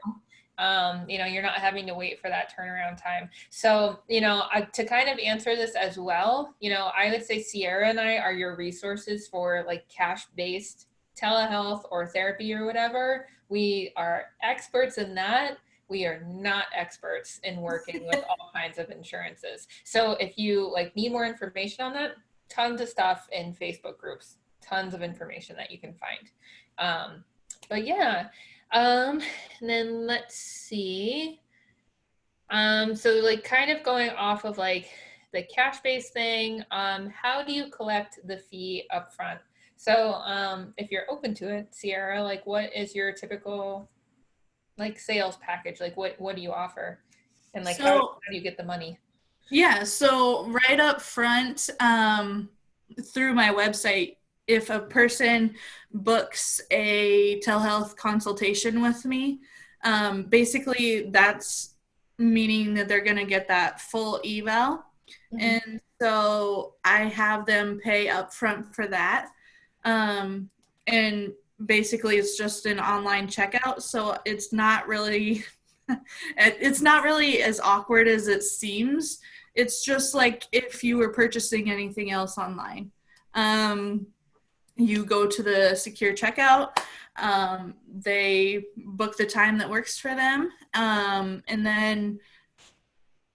know, you're not having to wait for that turnaround time. So, to kind of answer this as well, I would say Sierra and I are your resources for like cash-based telehealth or therapy or whatever. We are experts in that. We are not experts in working with all kinds of insurances. So if you like need more information on that, tons of stuff in Facebook groups, tons of information that you can find. But yeah, and then let's see. So like kind of going off of like the cash-based thing, how do you collect the fee upfront? So if you're open to it, Sierra, like what is your typical like sales package? Like what do you offer? And like how So do you get the money? yeah, so right up front, through my website, if a person books a telehealth consultation with me, basically that's meaning that they're going to get that full eval. Mhm. And so I have them pay upfront for that. And basically it's just an online checkout. So it's not really as awkward as it seems. It's just like if you were purchasing anything else online. You go to the secure checkout. They book the time that works for them. And then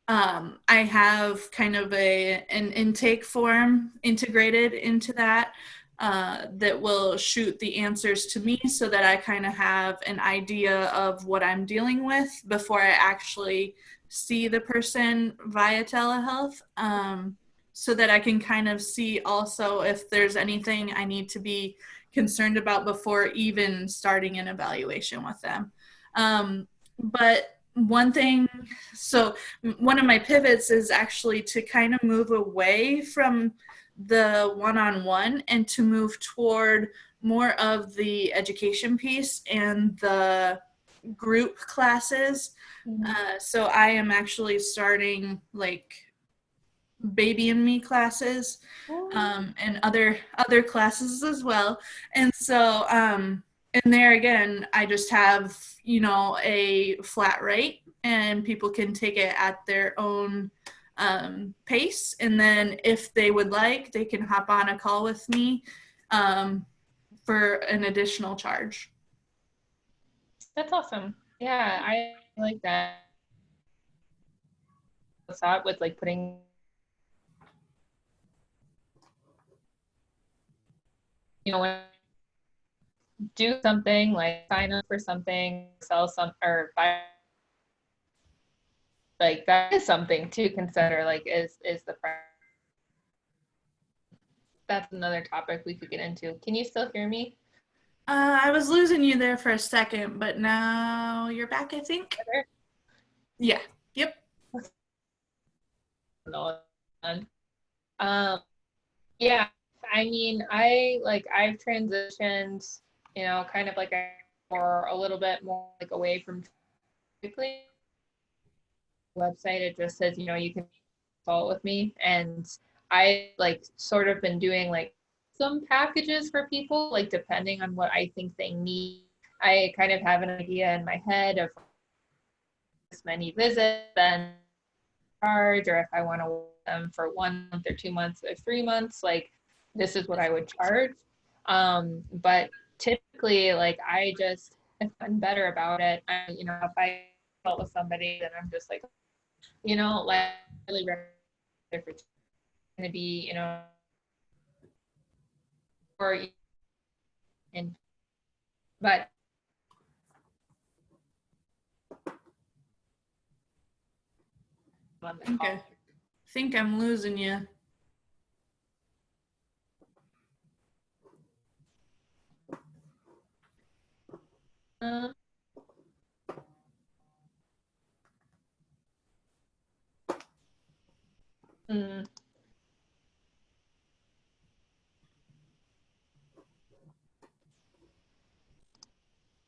I have kind of an intake form integrated into that that will shoot the answers to me so that I kind of have an idea of what I'm dealing with before I actually see the person via telehealth. So that I can kind of see also if there's anything I need to be concerned about before even starting an evaluation with them. But one thing, so one of my pivots is actually to kind of move away from the one-on-one and to move toward more of the education piece and the group classes. Mhm. So I am actually starting like baby and me classes, and other classes as well. And so and there again, I just have a flat rate, and people can take it at their own pace. And then if they would like, they can hop on a call with me for an additional charge. That's awesome. Yeah, I like that. Thought with like putting when do something like sign up for something, sell some or buy, like that is something to consider. Like is the price that's another topic we could get into. Can you still hear me? I was losing you there for a second, but now you're back, I think. Better? Yeah. Yep. No. Um, yeah, I mean, I've transitioned, kind of like or a little bit more like away from typically website. It just says, you can consult with me. And I like sort of been doing like some packages for people, like depending on what I think they need. I kind of have an idea in my head of this many visits, then charge, or if I want to work them for 1 month or 2 months or 3 months, like this is what I would charge. But typically, like I just have gotten better about it. If I consult with somebody, then I'm just like, like really if it's going to be, or in, but on the Okay. call. I think I'm losing you. Uh, mm,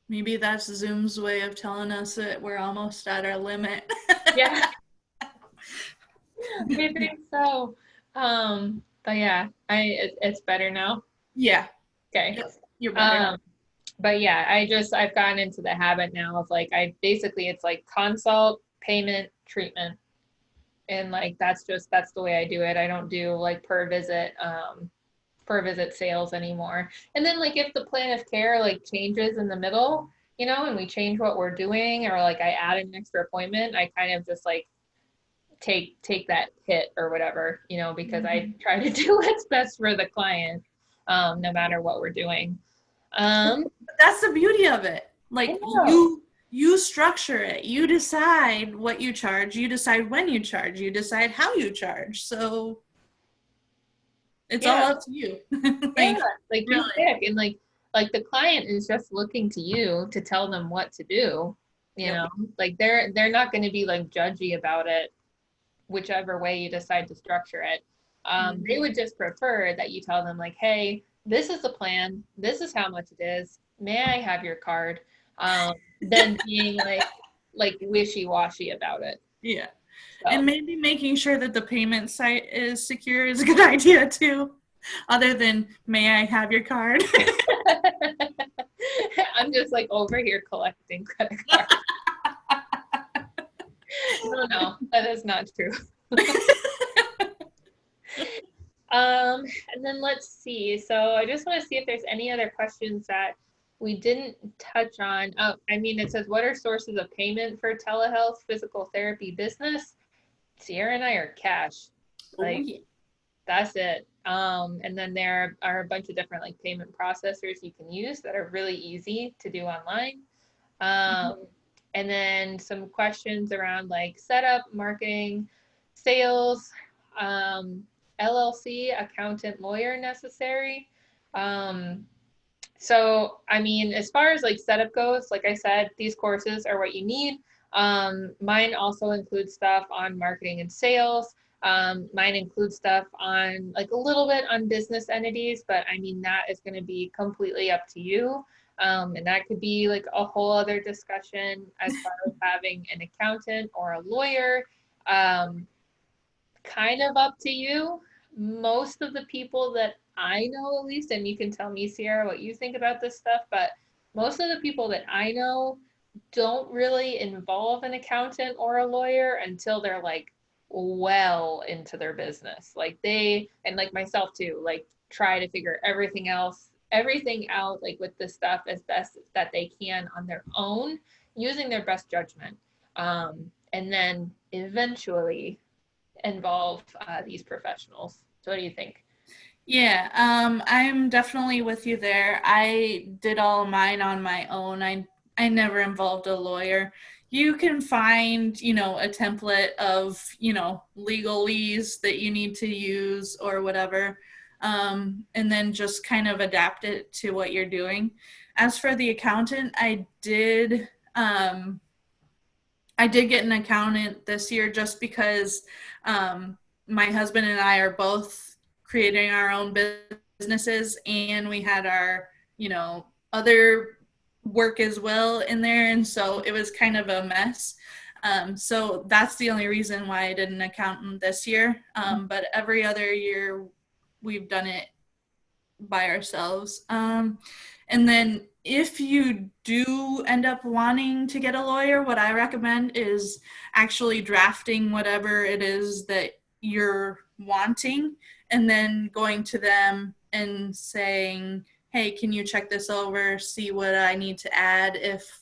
Maybe that's Zoom's way of telling us that we're almost at our limit. yeah, I think so. But yeah, it's better now. Yeah. Okay. Yep. You're better. Um, but yeah, I've gotten into the habit now of like I basically it's like consult, payment, treatment. And like that's the way I do it. I don't do like per visit sales anymore. And then like if the plan of care like changes in the middle, and we change what we're doing or like I add an extra appointment, I kind of just like take that hit or whatever, because I try to do what's best for the client, no matter what we're doing. That's the beauty of it. I Like know. you structure it. You decide what you charge. You decide when you charge. You decide how you charge. So it's all Yeah, up to you. yeah. Like Like you really. pick and like the client is just looking to you to tell them what to do, you Yep. know. Like they're not going to be like judgy about it whichever way you decide to structure it. They Mhm. would just prefer that you tell them like, hey, this is the plan. This is how much it is. May I have your card? Than being like wishy-washy about it. Yeah. And So maybe making sure that the payment site is secure is a good idea too. Other than may I have your card? I'm just like over here collecting credit cards. No, that is not true. And then let's see. So I just want to see if there's any other questions that we didn't touch on. Oh, I mean, it says, what are sources of payment for telehealth, physical therapy, business? Sierra and I are cash. Oh Like, yeah. that's it. And then there are a bunch of different like payment processors you can use that are really easy to do online. Um, and then some questions around like setup, marketing, sales, um, LLC, accountant, lawyer necessary. Um, so, I mean, as far as like setup goes, like I said, these courses are what you need. Mine also includes stuff on marketing and sales. Mine includes stuff on like a little bit on business entities, but I mean, that is going to be completely up to you. And that could be like a whole other discussion as far as having an accountant or a lawyer. Um, Kind of up to you. Most of the people that I know, at least, and you can tell me, Sierra, what you think about this stuff, but most of the people that I know don't really involve an accountant or a lawyer until they're like well into their business. Like they, and like myself too, like try to figure everything out, like with this stuff as best that they can on their own, using their best judgment. And then eventually involve these professionals. So what do you think? Yeah, I'm definitely with you there. I did all mine on my own. I never involved a lawyer. You can find, a template of, legalese that you need to use or whatever. and then just kind of adapt it to what you're doing. As for the accountant, I did get an accountant this year just because my husband and I are both creating our own businesses, and we had our, other work as well in there. And so it was kind of a mess. So that's the only reason why I did an accountant this year. But every other year we've done it by ourselves. And then if you do end up wanting to get a lawyer, what I recommend is actually drafting whatever it is that you're wanting and then going to them and saying, hey, can you check this over, see what I need to add if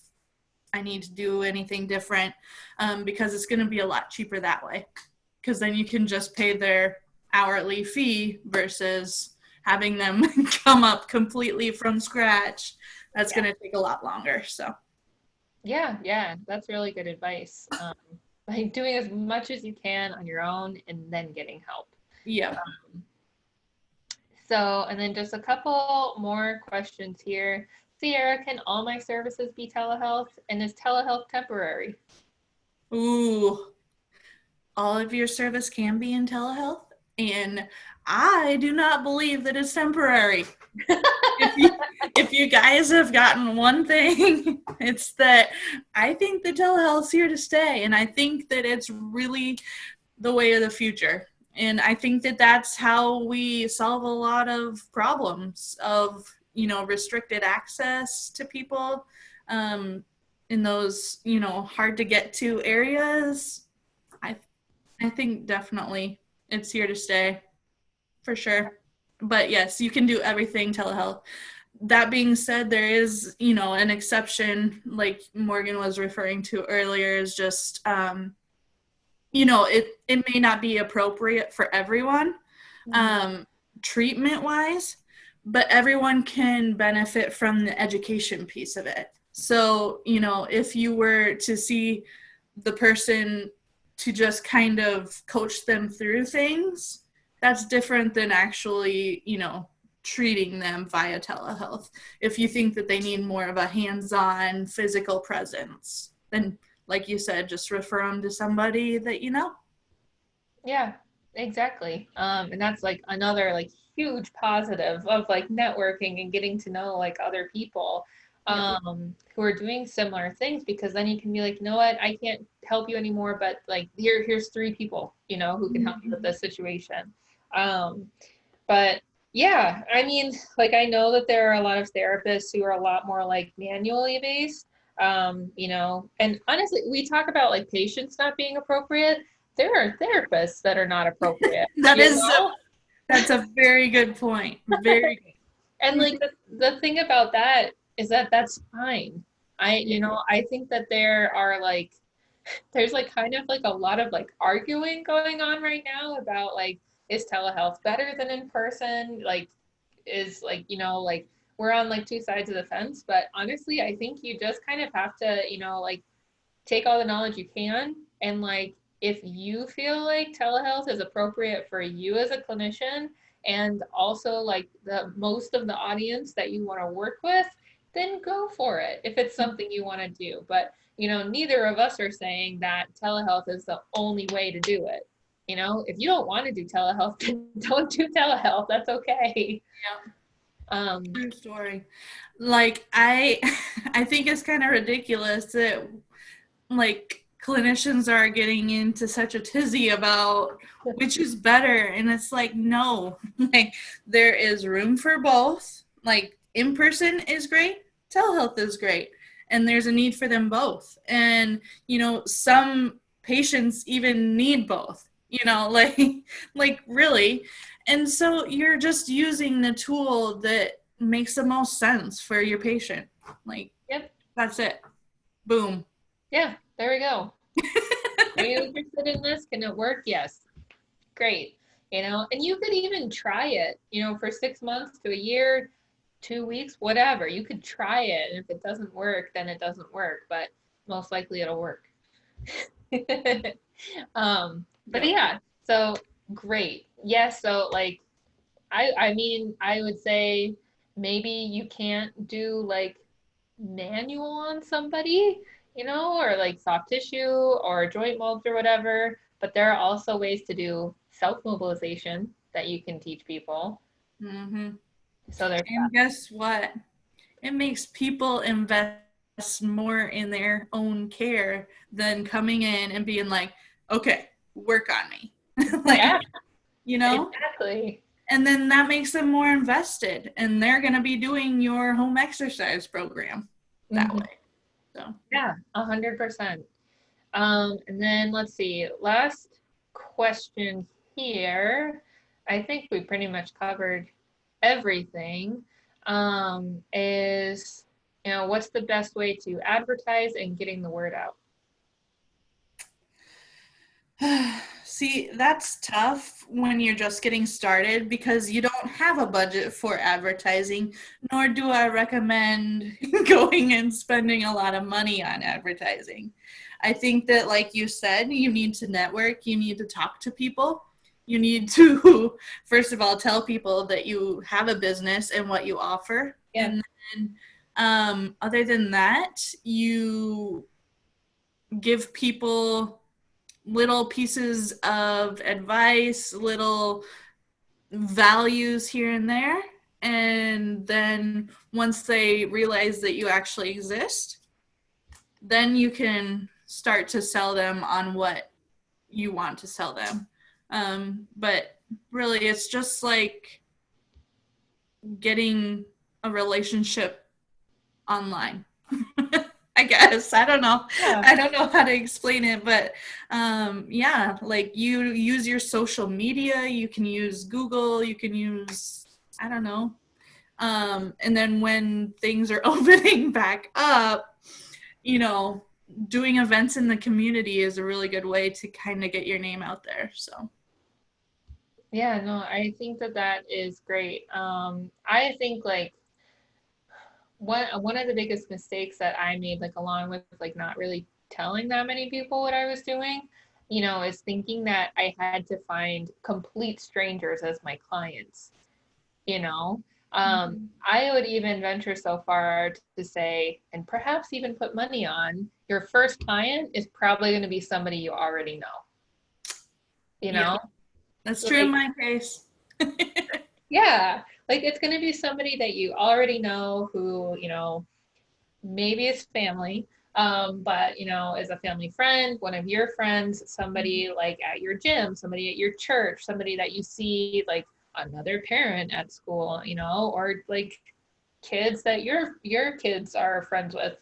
I need to do anything different, because it's going to be a lot cheaper that way. Because then you can just pay their hourly fee versus having them come up completely from scratch. That's going to take a lot longer. So Yeah, that's really good advice. Like doing as much as you can on your own and then getting help. yeah. So, and then just a couple more questions here. Sierra, can all my services be telehealth? And is telehealth temporary? Ooh, all of your service can be in telehealth, and I do not believe that it's temporary. If you guys have gotten one thing, it's that I think the telehealth's here to stay, and I think that it's really the way of the future. And I think that that's how we solve a lot of problems of, restricted access to people in those, hard to get to areas. I I think definitely it's here to stay for sure. But yes, you can do everything telehealth. That being said, there is, an exception like Morgan was referring to earlier, is just it may not be appropriate for everyone, treatment wise, but everyone can benefit from the education piece of it. So, if you were to see the person to just kind of coach them through things, that's different than actually, treating them via telehealth. If you think that they need more of a hands-on physical presence, then like you said, just refer them to somebody that you know. Yeah, exactly. And that's like another like huge positive of like networking and getting to know like other people Yep. who are doing similar things, because then you can be like, you know what, I can't help you anymore, but like here's three people, who can help you with this situation. Um, but yeah, I mean, like I know that there are a lot of therapists who are a lot more like manually based. And honestly, we talk about like patients not being appropriate. There are therapists that are not appropriate, That you is know? that's a very good point. Very And like the thing about that is that that's fine. good. I think that there are like there's like kind of like a lot of like arguing going on right now about like, is telehealth better than in person? Like, is like, like we're on like two sides of the fence. But honestly, I think you just kind of have to, like take all the knowledge you can, and like if you feel like telehealth is appropriate for you as a clinician and also like the most of the audience that you want to work with, then go for it if it's something you want to do. But neither of us are saying that telehealth is the only way to do it. If you don't want to do telehealth, then don't do telehealth. That's okay. Yeah. um True story. Like I think it's kind of ridiculous that like clinicians are getting into such a tizzy about which is better, and it's like no. Like there is room for both. Like in person is great, telehealth is great, and there's a need for them both. And some patients even need both, like really. And so you're just using the tool that makes the most sense for your patient. Like yep. that's it. Boom. Yeah, there we go. Are you interested in this? Can it work? Yes. Great. And you could even try it, for 6 months to a year, 2 weeks, whatever. You could try it. And if it doesn't work, then it doesn't work, but most likely it'll work. But Yep. yeah, so great. Yes, so like I mean, I would say maybe you can't do like manual on somebody, or like soft tissue or joint molds or whatever, but there are also ways to do self-mobilization that you can teach people. Mm-hmm. So there's And guess what? It makes people invest more in their own care than coming in and being like, okay, work on me. Like, yeah, you know? exactly. And then that makes them more invested and they're going to be doing your home exercise program that Mhm. way. So, Yeah, 100%. And then let's see, last question here. I think we pretty much covered everything. Is, what's the best way to advertise and getting the word out? see, that's tough when you're just getting started because you don't have a budget for advertising, nor do I recommend going and spending a lot of money on advertising. I think that, like you said, you need to network, you need to talk to people. You need to, first of all, tell people that you have a business and what you offer. Yeah, And then, other than that, you give people little pieces of advice, little values here and there. And then once they realize that you actually exist, then you can start to sell them on what you want to sell them. But really, it's just like getting a relationship online. I guess. I don't know. yeah, I don't know how to explain it, but yeah, like you use your social media, you can use Google, you can use, I don't know. And then when things are opening back up, you know, doing events in the community is a really good way to kind of get your name out there. So, yeah, no, I think that that is great. I think like one of the biggest mistakes that I made, like along with like not really telling that many people what I was doing, is thinking that I had to find complete strangers as my clients, you know. I would even venture so far to say, and perhaps even put money on, your first client is probably going to be somebody you already know, you yeah, know? that's true in Like, my case. yeah, like it's going to be somebody that you already know who, maybe it's family, but is a family friend, one of your friends, somebody like at your gym, somebody at your church, somebody that you see like another parent at school, or like kids that your kids are friends with,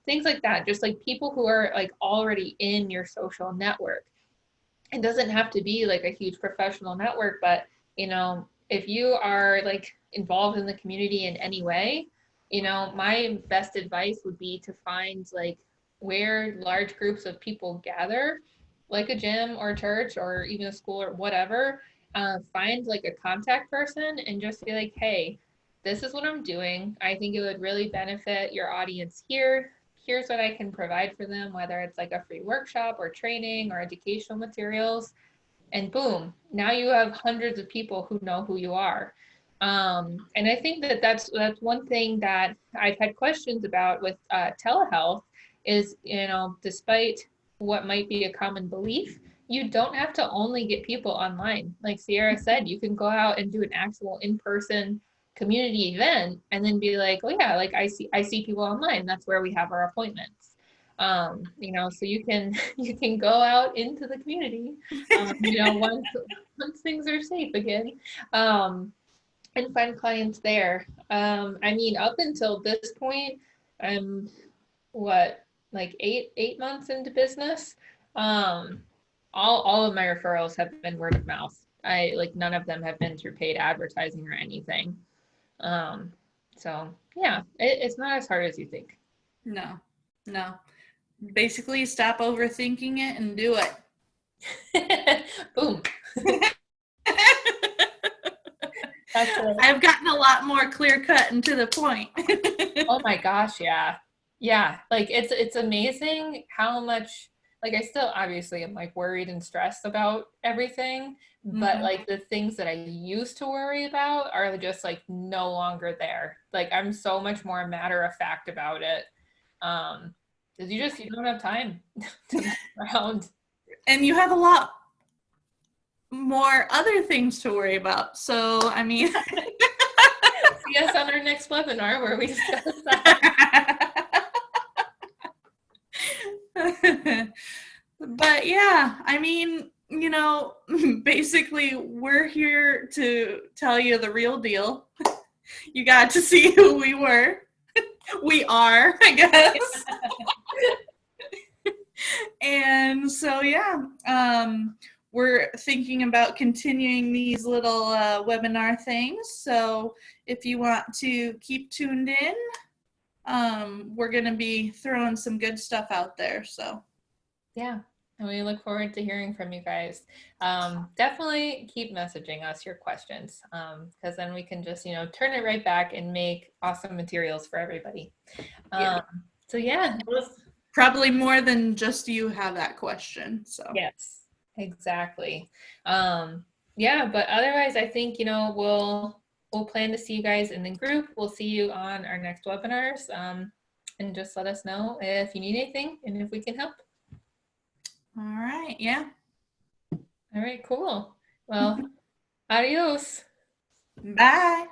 things like that. Just like people who are like already in your social network. It doesn't have to be like a huge professional network, but if you are like involved in the community in any way, my best advice would be to find like where large groups of people gather, like a gym or a church or even a school or whatever. Find like a contact person and just be like, hey, this is what I'm doing. I think it would really benefit your audience here. Here's what I can provide for them, whether it's like a free workshop or training or educational materials. And boom, now you have hundreds of people who know who you are. And I think that that's one thing that I've had questions about with telehealth is, despite what might be a common belief, you don't have to only get people online. Like Sierra said, you can go out and do an actual in-person community event and then be like, oh yeah, like I see people online. That's where we have our appointments. So you can you can go out into the community, once things are safe again, um, and find clients there. I mean, up until this point, I'm what, like 8 months into business. Um, all of my referrals have been word of mouth. I like none of them have been through paid advertising or anything. Um, so yeah, it's not as hard as you think. No, no. Basically, stop overthinking it and do Boom. it. That's it. I've gotten a lot more clear cut and to the point. Oh my gosh, yeah. Yeah, like it's amazing how much like I still obviously am like worried and stressed about everything, but Mhm. like the things that I used to worry about are just like no longer there. Like I'm so much more matter of fact about it. Because you don't have time to mess around. And you have a lot more other things to worry about. So, I mean, See us on our next webinar where we discuss that. but yeah, I mean, basically, we're here to tell you the real deal. You got to see who we were. We are, I guess. And so, yeah, we're thinking about continuing these little webinar things. So, if you want to keep tuned in, we're going to be throwing some good stuff out there. So, Yeah. And we look forward to hearing from you guys. Definitely keep messaging us your questions because then we can just, turn it right back and make awesome materials for everybody. yeah, Um, so yeah, probably more than just you have that question. So, yes, exactly. Yeah, but otherwise, I think, we'll plan to see you guys in the group. We'll see you on our next webinars. And just let us know if you need anything and if we can help. all right, yeah. All right, cool. Well, adios. Bye.